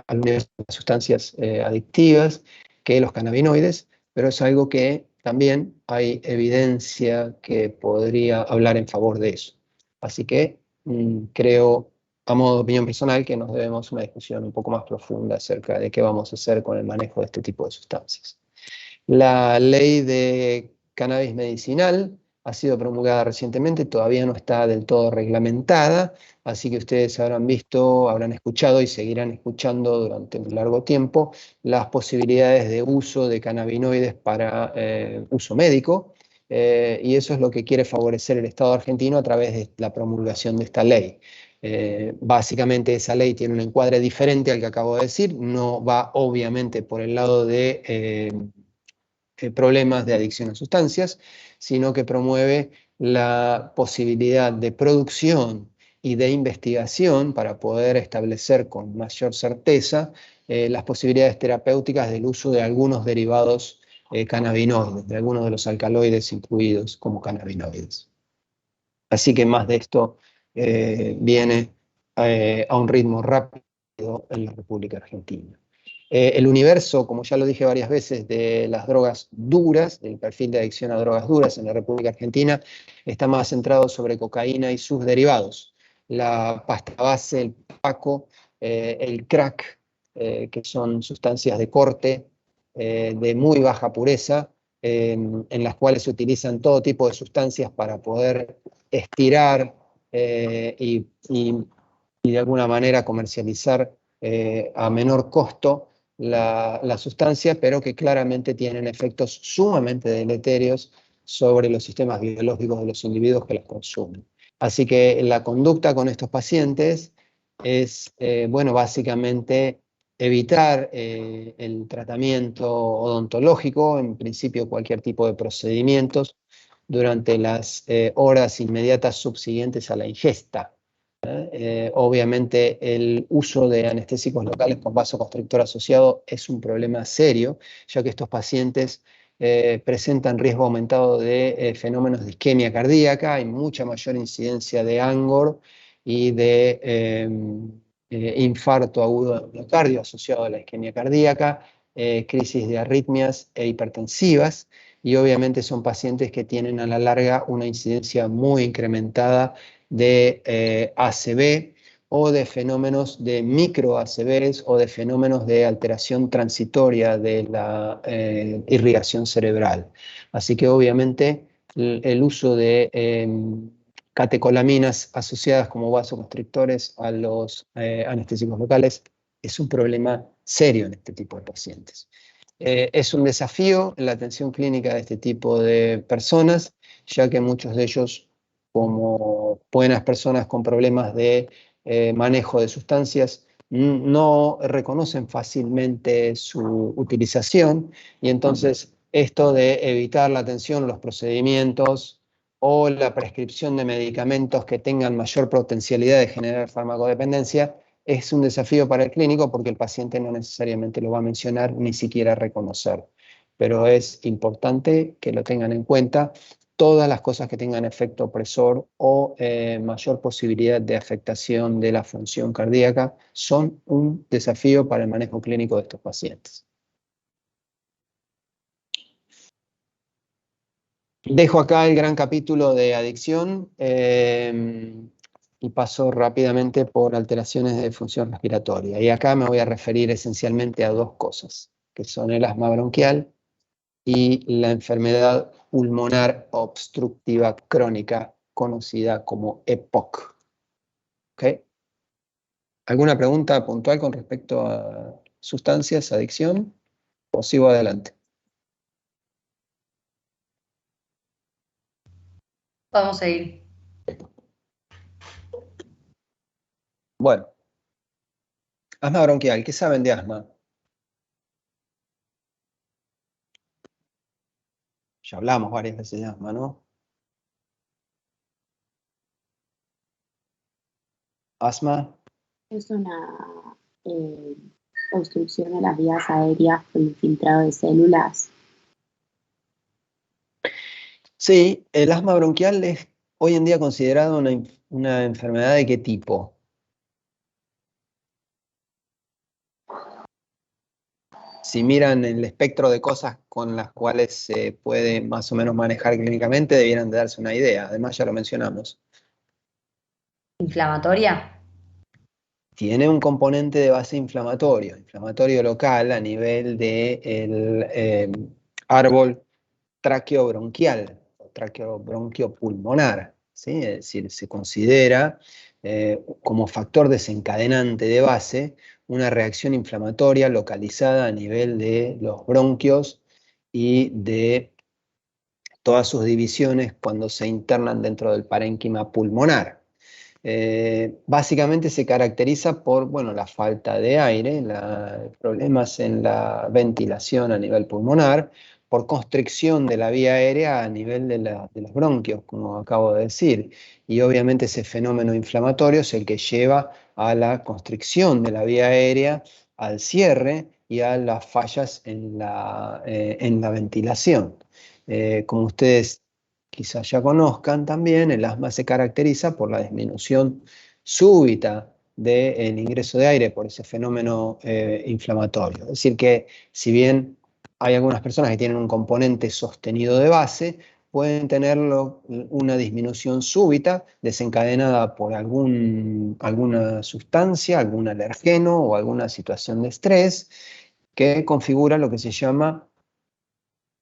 [SPEAKER 1] las sustancias adictivas que los cannabinoides, pero es algo que también hay evidencia que podría hablar en favor de eso. Así que creo, a modo de opinión personal, que nos debemos una discusión un poco más profunda acerca de qué vamos a hacer con el manejo de este tipo de sustancias. La ley de cannabis medicinal ha sido promulgada recientemente, todavía no está del todo reglamentada, así que ustedes habrán visto, habrán escuchado y seguirán escuchando durante un largo tiempo las posibilidades de uso de cannabinoides para uso médico, y eso es lo que quiere favorecer el Estado argentino a través de la promulgación de esta ley. Básicamente esa ley tiene un encuadre diferente al que acabo de decir, no va obviamente por el lado de problemas de adicción a sustancias, sino que promueve la posibilidad de producción y de investigación para poder establecer con mayor certeza las posibilidades terapéuticas del uso de algunos derivados cannabinoides, de algunos de los alcaloides incluidos como cannabinoides. Así que más de esto viene a un ritmo rápido ocurrido en la República Argentina. El universo, como ya lo dije varias veces, de las drogas duras, del perfil de adicción a drogas duras en la República Argentina, está más centrado sobre cocaína y sus derivados. La pasta base, el paco, el crack, que son sustancias de corte de muy baja pureza, en las cuales se utilizan todo tipo de sustancias para poder estirar y de alguna manera comercializar a menor costo la sustancia, pero que claramente tienen efectos sumamente deleterios sobre los sistemas biológicos de los individuos que las consumen. Así que la conducta con estos pacientes es, bueno, básicamente evitar el tratamiento odontológico, en principio cualquier tipo de procedimientos, durante las horas inmediatas subsiguientes a la ingesta. Obviamente el uso de anestésicos locales con vasoconstrictor asociado es un problema serio, ya que estos pacientes presentan riesgo aumentado de fenómenos de isquemia cardíaca, hay mucha mayor incidencia de ANGOR y de infarto agudo del miocardio asociado a la isquemia cardíaca, crisis de arritmias e hipertensivas, y obviamente son pacientes que tienen a la larga una incidencia muy incrementada de ACV o de fenómenos de micro ACVs o de fenómenos de alteración transitoria de la irrigación cerebral. Así que obviamente el uso de catecolaminas asociadas como vasoconstrictores a los anestésicos locales es un problema serio en este tipo de pacientes. Es un desafío en la atención clínica de este tipo de personas, ya que muchos de ellos, como buenas personas con problemas de manejo de sustancias, no reconocen fácilmente su utilización, y entonces esto de evitar la atención, los procedimientos o la prescripción de medicamentos que tengan mayor potencialidad de generar farmacodependencia es un desafío para el clínico, porque el paciente no necesariamente lo va a mencionar ni siquiera reconocer. Pero es importante que lo tengan en cuenta. Todas las cosas que tengan efecto opresor o mayor posibilidad de afectación de la función cardíaca son un desafío para el manejo clínico de estos pacientes. Dejo acá el gran capítulo de adicción y paso rápidamente por alteraciones de función respiratoria. Y acá me voy a referir esencialmente a dos cosas, que son el asma bronquial y la enfermedad pulmonar obstructiva crónica, conocida como EPOC. ¿Okay? ¿Alguna pregunta puntual con respecto a sustancias, adicción? ¿O sigo adelante?
[SPEAKER 6] Vamos a ir.
[SPEAKER 1] Bueno, asma bronquial, ¿qué saben de asma? Ya hablamos varias veces de asma, ¿no? Asma.
[SPEAKER 3] Es una obstrucción de las vías aéreas por infiltrado de células.
[SPEAKER 1] Sí, el asma bronquial es hoy en día considerado una enfermedad ¿de qué tipo? Si miran el espectro de cosas con las cuales se puede más o menos manejar clínicamente, debieran de darse una idea. Además, ya lo mencionamos.
[SPEAKER 6] ¿Inflamatoria?
[SPEAKER 1] Tiene un componente de base inflamatorio local a nivel del árbol traqueobronquial o traqueobronquiopulmonar, ¿sí? Es decir, se considera como factor desencadenante de base una reacción inflamatoria localizada a nivel de los bronquios y de todas sus divisiones cuando se internan dentro del parénquima pulmonar. Básicamente se caracteriza por, bueno, la falta de aire, problemas en la ventilación a nivel pulmonar, por constricción de la vía aérea a nivel de los bronquios, como acabo de decir. Y obviamente ese fenómeno inflamatorio es el que lleva a la constricción de la vía aérea, al cierre y a las fallas en la ventilación. Como ustedes quizás ya conozcan también, el asma se caracteriza por la disminución súbita del ingreso de aire por ese fenómeno inflamatorio. Es decir que si bien hay algunas personas que tienen un componente sostenido de base, pueden tener una disminución súbita desencadenada por alguna sustancia, algún alergeno o alguna situación de estrés que configura lo que se llama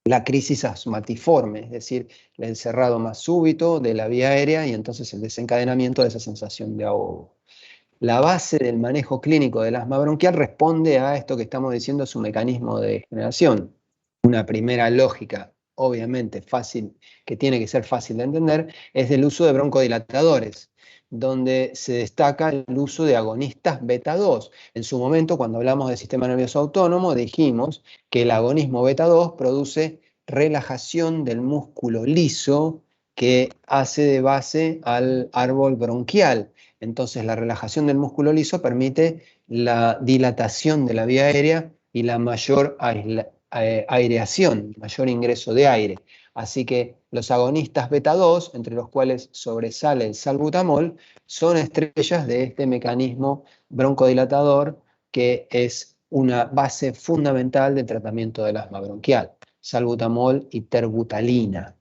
[SPEAKER 1] la crisis asmatiforme, es decir, el encerrado más súbito de la vía aérea y entonces el desencadenamiento de esa sensación de ahogo. La base del manejo clínico del asma bronquial responde a esto que estamos diciendo, su mecanismo de generación. Una primera lógica, obviamente fácil, que tiene que ser fácil de entender, es del uso de broncodilatadores, donde se destaca el uso de agonistas beta 2. En su momento, cuando hablamos del sistema nervioso autónomo, dijimos que el agonismo beta 2 produce relajación del músculo liso que hace de base al árbol bronquial. Entonces, la relajación del músculo liso permite la dilatación de la vía aérea y la mayor aireación, mayor ingreso de aire. Así que los agonistas beta 2, entre los cuales sobresale el salbutamol, son estrellas de este mecanismo broncodilatador que es una base fundamental del tratamiento del asma bronquial. Salbutamol y terbutalina.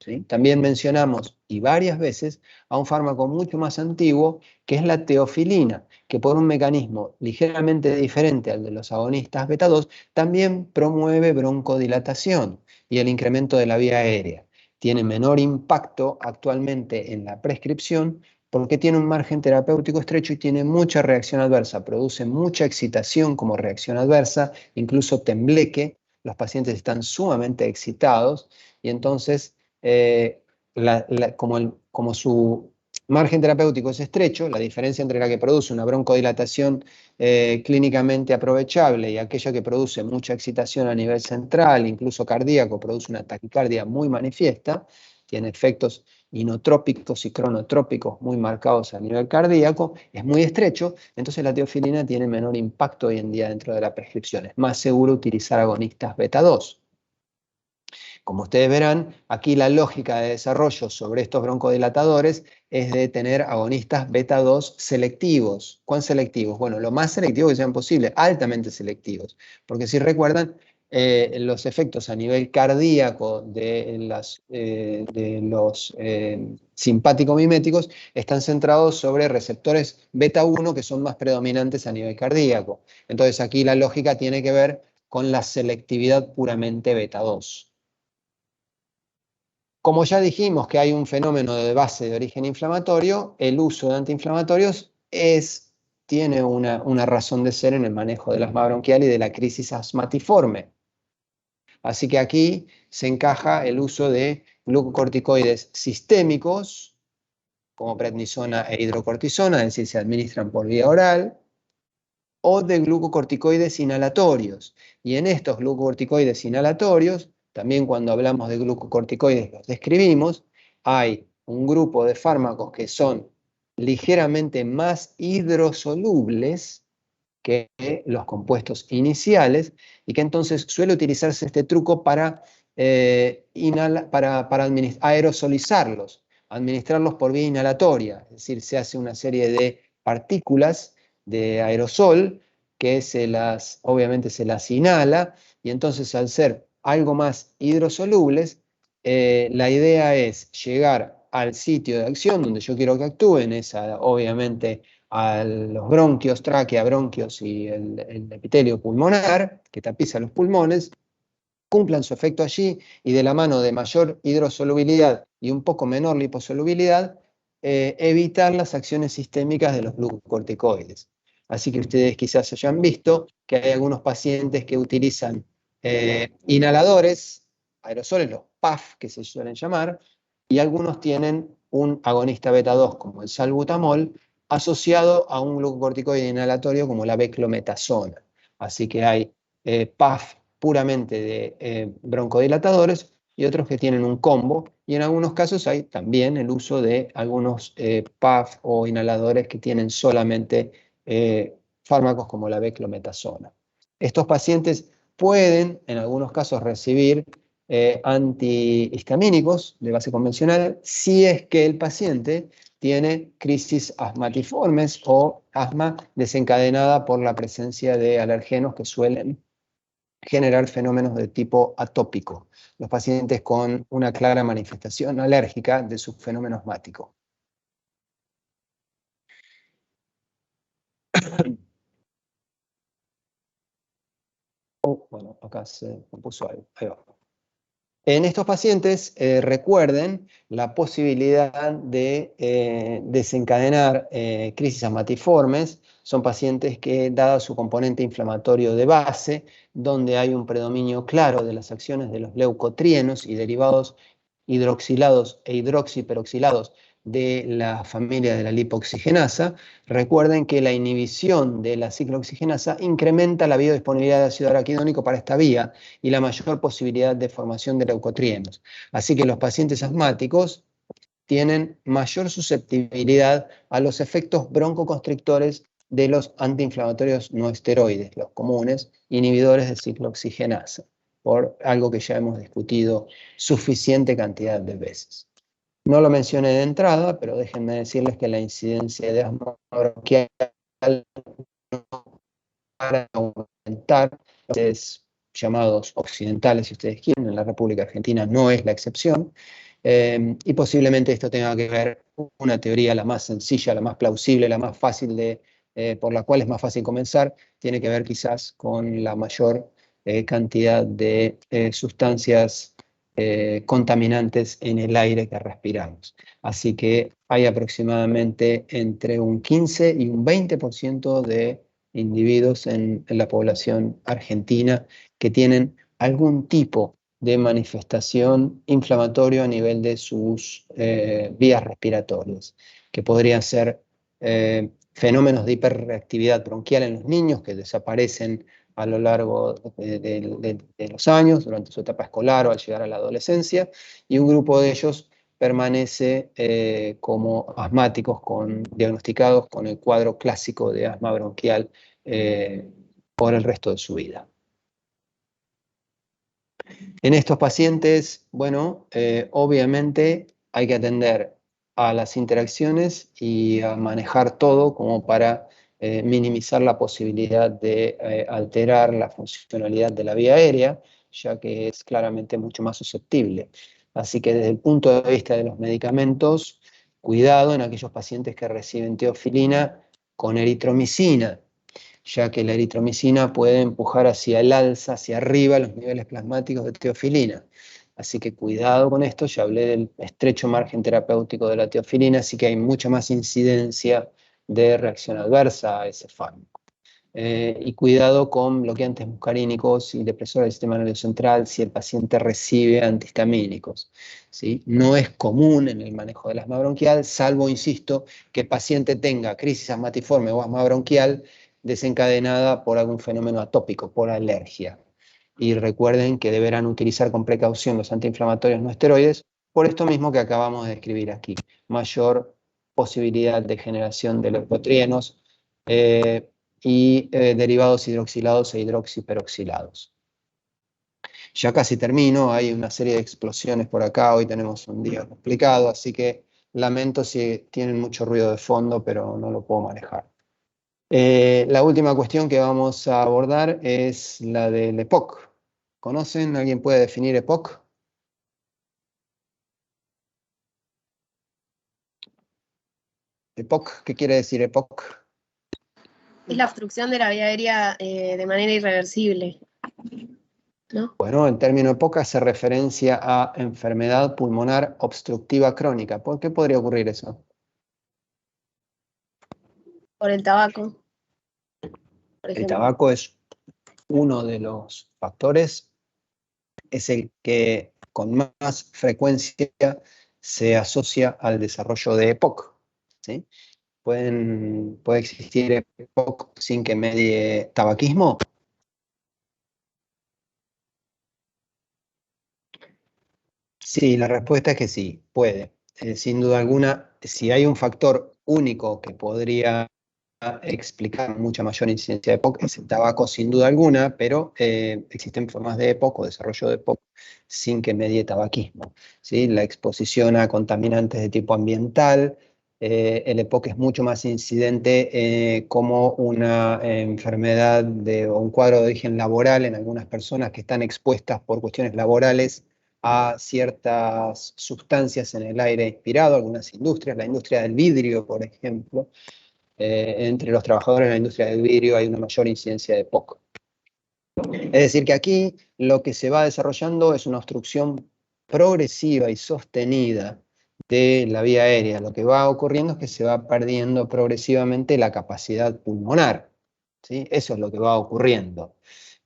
[SPEAKER 1] ¿Sí? También mencionamos, y varias veces, a un fármaco mucho más antiguo, que es la teofilina, que por un mecanismo ligeramente diferente al de los agonistas beta 2, también promueve broncodilatación y el incremento de la vía aérea. Tiene menor impacto actualmente en la prescripción porque tiene un margen terapéutico estrecho y tiene mucha reacción adversa, produce mucha excitación como reacción adversa, incluso tembleque, los pacientes están sumamente excitados y entonces como su margen terapéutico es estrecho, la diferencia entre la que produce una broncodilatación clínicamente aprovechable y aquella que produce mucha excitación a nivel central, incluso cardíaco, produce una taquicardia muy manifiesta, tiene efectos inotrópicos y cronotrópicos muy marcados a nivel cardíaco, es muy estrecho, entonces la teofilina tiene menor impacto hoy en día dentro de la prescripción. Es más seguro utilizar agonistas beta 2. Como ustedes verán, aquí la lógica de desarrollo sobre estos broncodilatadores es de tener agonistas beta 2 selectivos. ¿Cuán selectivos? Bueno, lo más selectivos que sean posible, altamente selectivos. Porque si recuerdan, los efectos a nivel cardíaco de los simpático-miméticos están centrados sobre receptores beta 1 que son más predominantes a nivel cardíaco. Entonces aquí la lógica tiene que ver con la selectividad puramente beta 2. Como ya dijimos que hay un fenómeno de base de origen inflamatorio, el uso de antiinflamatorios tiene una razón de ser en el manejo del asma bronquial y de la crisis asmatiforme. Así que aquí se encaja el uso de glucocorticoides sistémicos, como prednisona e hidrocortisona, es decir, se administran por vía oral, o de glucocorticoides inhalatorios. Y en estos glucocorticoides inhalatorios, también cuando hablamos de glucocorticoides los describimos, hay un grupo de fármacos que son ligeramente más hidrosolubles que los compuestos iniciales y que entonces suele utilizarse este truco para aerosolizarlos, administrarlos por vía inhalatoria, es decir, se hace una serie de partículas de aerosol que obviamente se las inhala y entonces al ser algo más hidrosolubles, la idea es llegar al sitio de acción donde yo quiero que actúen, obviamente a los bronquios, tráquea, bronquios y el epitelio pulmonar que tapiza los pulmones, cumplan su efecto allí y de la mano de mayor hidrosolubilidad y un poco menor liposolubilidad, evitar las acciones sistémicas de los glucocorticoides. Así que ustedes quizás hayan visto que hay algunos pacientes que utilizan inhaladores, aerosoles, los PAF que se suelen llamar, y algunos tienen un agonista beta 2 como el salbutamol asociado a un glucocorticoide inhalatorio como la beclometasona. Así que hay PAF puramente de broncodilatadores y otros que tienen un combo, y en algunos casos hay también el uso de algunos PAF o inhaladores que tienen solamente fármacos como la beclometasona. Estos pacientes pueden en algunos casos recibir antihistamínicos de base convencional si es que el paciente tiene crisis asmatiformes o asma desencadenada por la presencia de alergenos que suelen generar fenómenos de tipo atópico, los pacientes con una clara manifestación alérgica de su fenómeno asmático. Bueno, acá se compuso algo. Ahí va. En estos pacientes, recuerden la posibilidad de desencadenar crisis asmatiformes. Son pacientes que, dado su componente inflamatorio de base, donde hay un predominio claro de las acciones de los leucotrienos y derivados hidroxilados e hidroxiperoxilados de la familia de la lipoxigenasa, recuerden que la inhibición de la ciclooxigenasa incrementa la biodisponibilidad de ácido araquidónico para esta vía y la mayor posibilidad de formación de leucotrienos. Así que los pacientes asmáticos tienen mayor susceptibilidad a los efectos broncoconstrictores de los antiinflamatorios no esteroides, los comunes, inhibidores de ciclooxigenasa, por algo que ya hemos discutido suficiente cantidad de veces. No lo mencioné de entrada, pero déjenme decirles que la incidencia de asma bronquial para aumentar los llamados occidentales, si ustedes quieren, en la República Argentina no es la excepción, y posiblemente esto tenga que ver con una teoría la más sencilla, la más plausible, la más fácil por la cual es más fácil comenzar, tiene que ver quizás con la mayor cantidad de sustancias contaminantes en el aire que respiramos. Así que hay aproximadamente entre un 15 y un 20% de individuos en la población argentina que tienen algún tipo de manifestación inflamatoria a nivel de sus vías respiratorias, que podrían ser fenómenos de hiperreactividad bronquial en los niños que desaparecen a lo largo de los años, durante su etapa escolar o al llegar a la adolescencia, y un grupo de ellos permanece como asmáticos diagnosticados con el cuadro clásico de asma bronquial por el resto de su vida. En estos pacientes, bueno, obviamente hay que atender a las interacciones y a manejar todo como para minimizar la posibilidad de alterar la funcionalidad de la vía aérea, ya que es claramente mucho más susceptible. Así que desde el punto de vista de los medicamentos, cuidado en aquellos pacientes que reciben teofilina con eritromicina, ya que la eritromicina puede empujar hacia el alza, hacia arriba, los niveles plasmáticos de teofilina. Así que cuidado con esto, ya hablé del estrecho margen terapéutico de la teofilina, así que hay mucha más incidencia de reacción adversa a ese fármaco. Y cuidado con bloqueantes muscarínicos y depresores del sistema nervioso central si el paciente recibe antihistamínicos, ¿sí? No es común en el manejo del asma bronquial, salvo, insisto, que el paciente tenga crisis asmatiforme o asma bronquial desencadenada por algún fenómeno atópico, por alergia. Y recuerden que deberán utilizar con precaución los antiinflamatorios no esteroides, por esto mismo que acabamos de describir aquí, mayor posibilidad de generación de leucotrienos y derivados hidroxilados e hidroxiperoxilados. Ya casi termino, hay una serie de explosiones por acá, hoy tenemos un día complicado, así que lamento si tienen mucho ruido de fondo, pero no lo puedo manejar. La última cuestión que vamos a abordar es la del EPOC. ¿Conocen? ¿Alguien puede definir EPOC? EPOC, ¿qué quiere decir EPOC?
[SPEAKER 8] Es la obstrucción de la vía aérea de manera irreversible, ¿no?
[SPEAKER 1] Bueno, el término EPOC hace referencia a enfermedad pulmonar obstructiva crónica. ¿Por qué podría ocurrir eso?
[SPEAKER 8] Por el tabaco, por
[SPEAKER 1] El
[SPEAKER 8] ejemplo.
[SPEAKER 1] tabaco es uno de los factores, es el que con más frecuencia se asocia al desarrollo de EPOC, ¿sí? ¿Puede existir EPOC sin que medie tabaquismo? Sí, la respuesta es que sí, puede. Sin duda alguna, si hay un factor único que podría explicar mucha mayor incidencia de EPOC es el tabaco, sin duda alguna, pero existen formas de EPOC o desarrollo de EPOC sin que medie tabaquismo, ¿sí? La exposición a contaminantes de tipo ambiental, el EPOC es mucho más incidente como una enfermedad o un cuadro de origen laboral en algunas personas que están expuestas por cuestiones laborales a ciertas sustancias en el aire inspirado, algunas industrias, la industria del vidrio, por ejemplo. Entre los trabajadores de la industria del vidrio hay una mayor incidencia de EPOC. Es decir, que aquí lo que se va desarrollando es una obstrucción progresiva y sostenida de la vía aérea. Lo que va ocurriendo es que se va perdiendo progresivamente la capacidad pulmonar, ¿sí? Eso es lo que va ocurriendo.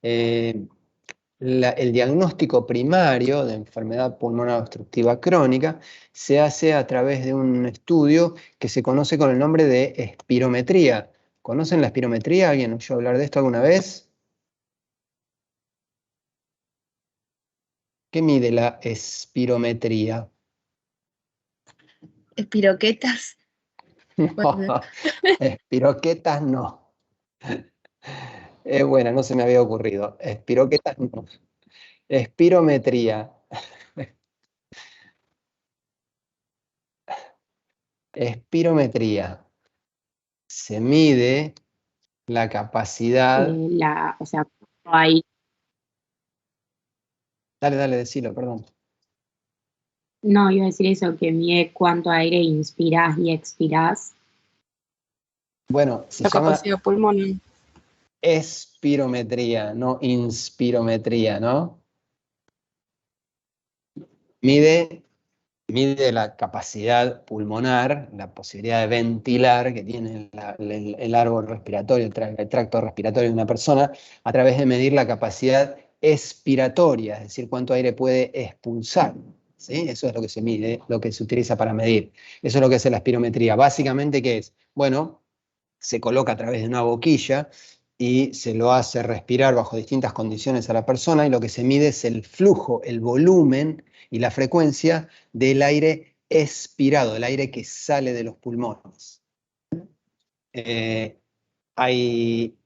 [SPEAKER 1] El diagnóstico primario de enfermedad pulmonar obstructiva crónica se hace a través de un estudio que se conoce con el nombre de espirometría. ¿Conocen la espirometría? ¿Alguien oyó hablar de esto alguna vez? ¿Qué mide la espirometría?
[SPEAKER 8] Espiroquetas. Bueno.
[SPEAKER 1] Espiroquetas no. Bueno, no se me había ocurrido. Espiroquetas no. Espirometría. Espirometría. Se mide la capacidad.
[SPEAKER 3] O sea, hay,
[SPEAKER 1] Dale, decilo, perdón.
[SPEAKER 3] no, iba a decir eso, que mide cuánto aire inspirás y expirás.
[SPEAKER 1] Bueno, se
[SPEAKER 8] La
[SPEAKER 1] llama
[SPEAKER 8] capacidad pulmonar.
[SPEAKER 1] espirometría, no inspirometría, ¿no? Mide la capacidad pulmonar, la posibilidad de ventilar que tiene el árbol respiratorio, el tracto respiratorio de una persona, a través de medir la capacidad expiratoria, es decir, cuánto aire puede expulsar, ¿sí? Eso es lo que se mide, lo que se utiliza para medir. Eso es lo que hace la espirometría. Básicamente, ¿qué es? Bueno, se coloca a través de una boquilla y se lo hace respirar bajo distintas condiciones a la persona, y lo que se mide es el flujo, el volumen y la frecuencia del aire expirado, el aire que sale de los pulmones. Hay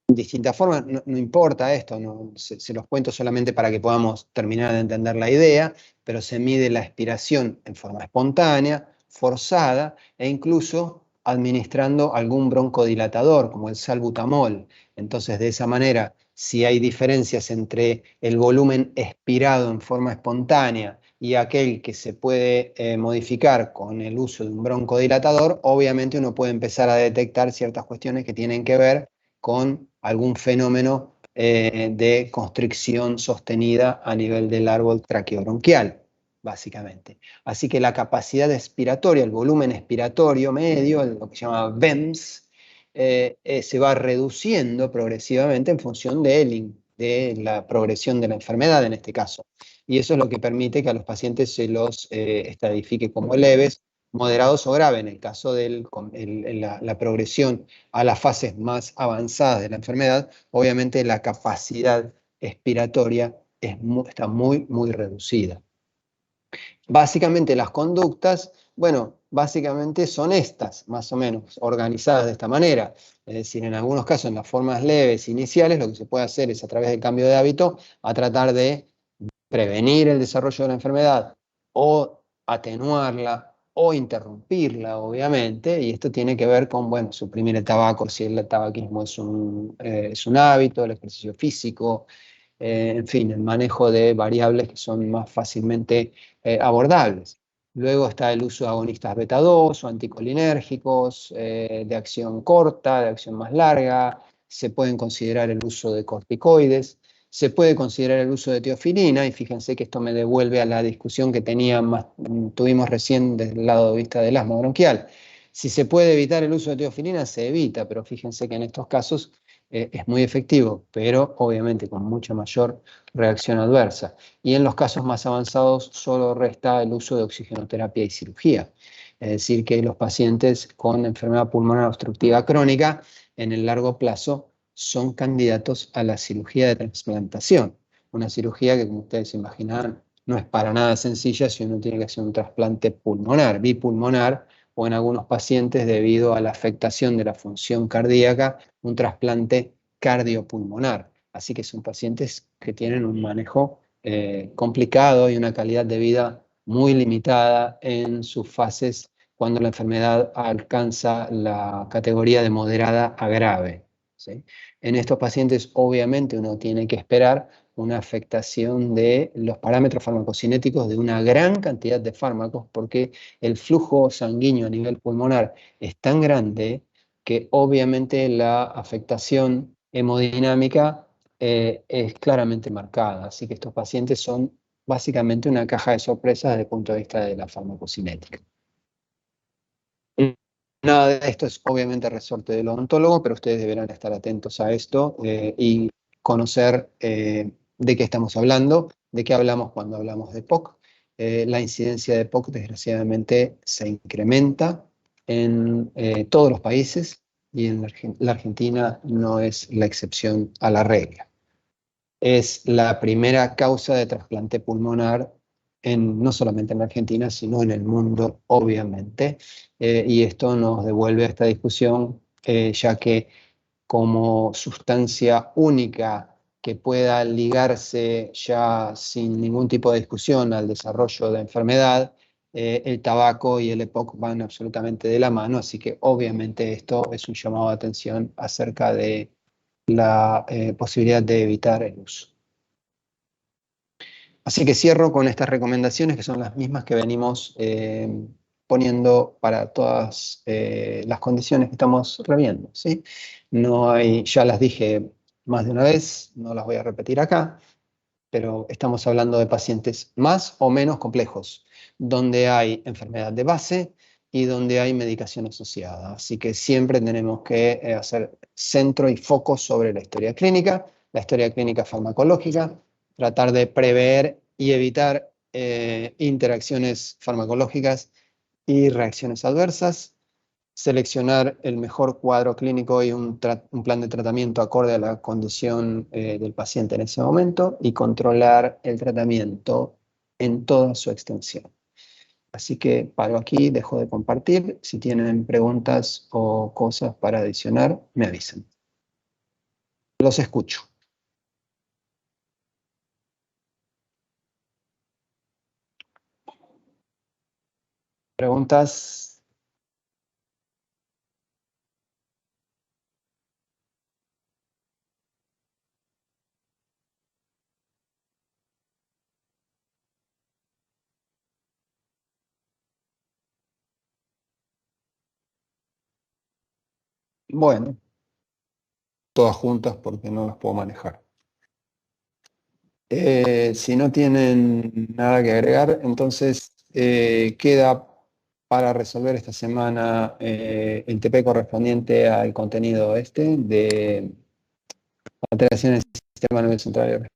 [SPEAKER 1] distintas formas, no importa esto, se los cuento solamente para que podamos terminar de entender la idea, pero se mide la expiración en forma espontánea, forzada e incluso administrando algún broncodilatador como el salbutamol. Entonces, de esa manera, si hay diferencias entre el volumen expirado en forma espontánea y aquel que se puede modificar con el uso de un broncodilatador, obviamente uno puede empezar a detectar ciertas cuestiones que tienen que ver con algún fenómeno de constricción sostenida a nivel del árbol traqueobronquial, básicamente. Así que la capacidad expiratoria, el volumen expiratorio medio, lo que se llama VEMS, se va reduciendo progresivamente en función de la progresión de la enfermedad en este caso. Y eso es lo que permite que a los pacientes se los estadifique como leves, moderados o graves. En el caso de la progresión a las fases más avanzadas de la enfermedad, obviamente la capacidad expiratoria está muy, muy reducida. Básicamente las conductas, bueno, básicamente son estas, más o menos, organizadas de esta manera. Es decir, en algunos casos, en las formas leves iniciales, lo que se puede hacer es, a través del cambio de hábito, a tratar de prevenir el desarrollo de la enfermedad o atenuarla o interrumpirla, obviamente, y esto tiene que ver con, bueno, suprimir el tabaco, si el tabaquismo es un hábito, el ejercicio físico, en fin, el manejo de variables que son más fácilmente abordables. Luego está el uso de agonistas beta 2 o anticolinérgicos de acción corta, de acción más larga. Se pueden considerar el uso de corticoides. Se puede considerar el uso de teofilina, y fíjense que esto me devuelve a la discusión que tuvimos recién desde el lado de vista del asma bronquial. Si se puede evitar el uso de teofilina, se evita, pero fíjense que en estos casos es muy efectivo, pero obviamente con mucha mayor reacción adversa. Y en los casos más avanzados solo resta el uso de oxigenoterapia y cirugía. Es decir, que los pacientes con enfermedad pulmonar obstructiva crónica en el largo plazo son candidatos a la cirugía de trasplantación. Una cirugía que, como ustedes se imaginarán, no es para nada sencilla si uno tiene que hacer un trasplante pulmonar, bipulmonar o en algunos pacientes, debido a la afectación de la función cardíaca, un trasplante cardiopulmonar. Así que son pacientes que tienen un manejo complicado y una calidad de vida muy limitada en sus fases cuando la enfermedad alcanza la categoría de moderada a grave, ¿sí? En estos pacientes, obviamente, uno tiene que esperar una afectación de los parámetros farmacocinéticos de una gran cantidad de fármacos, porque el flujo sanguíneo a nivel pulmonar es tan grande que obviamente la afectación hemodinámica es claramente marcada. Así que estos pacientes son básicamente una caja de sorpresas desde el punto de vista de la farmacocinética. Nada de esto es obviamente resorte del odontólogo, pero ustedes deberán estar atentos a esto y conocer de qué estamos hablando, de qué hablamos cuando hablamos de POC. La incidencia de POC, desgraciadamente, se incrementa en todos los países y en la Argentina no es la excepción a la regla. Es la primera causa de trasplante pulmonar no solamente en la Argentina, sino en el mundo, obviamente. Y esto nos devuelve a esta discusión, ya que como sustancia única que pueda ligarse ya sin ningún tipo de discusión al desarrollo de enfermedad, el tabaco y el EPOC van absolutamente de la mano, así que obviamente esto es un llamado de atención acerca de la posibilidad de evitar el uso. Así que cierro con estas recomendaciones, que son las mismas que venimos poniendo para todas las condiciones que estamos reviendo, ¿sí? No hay, ya las dije más de una vez, no las voy a repetir acá, pero estamos hablando de pacientes más o menos complejos, donde hay enfermedad de base y donde hay medicación asociada. Así que siempre tenemos que hacer centro y foco sobre la historia clínica farmacológica, tratar de prever y evitar interacciones farmacológicas y reacciones adversas, seleccionar el mejor cuadro clínico y un plan de tratamiento acorde a la condición del paciente en ese momento y controlar el tratamiento en toda su extensión. Así que paro aquí, dejo de compartir. Si tienen preguntas o cosas para adicionar, me avisan. Los escucho. ¿Preguntas? Bueno, todas juntas porque no las puedo manejar. Si no tienen nada que agregar, entonces queda para resolver esta semana el TP correspondiente al contenido de alteraciones del sistema nervioso central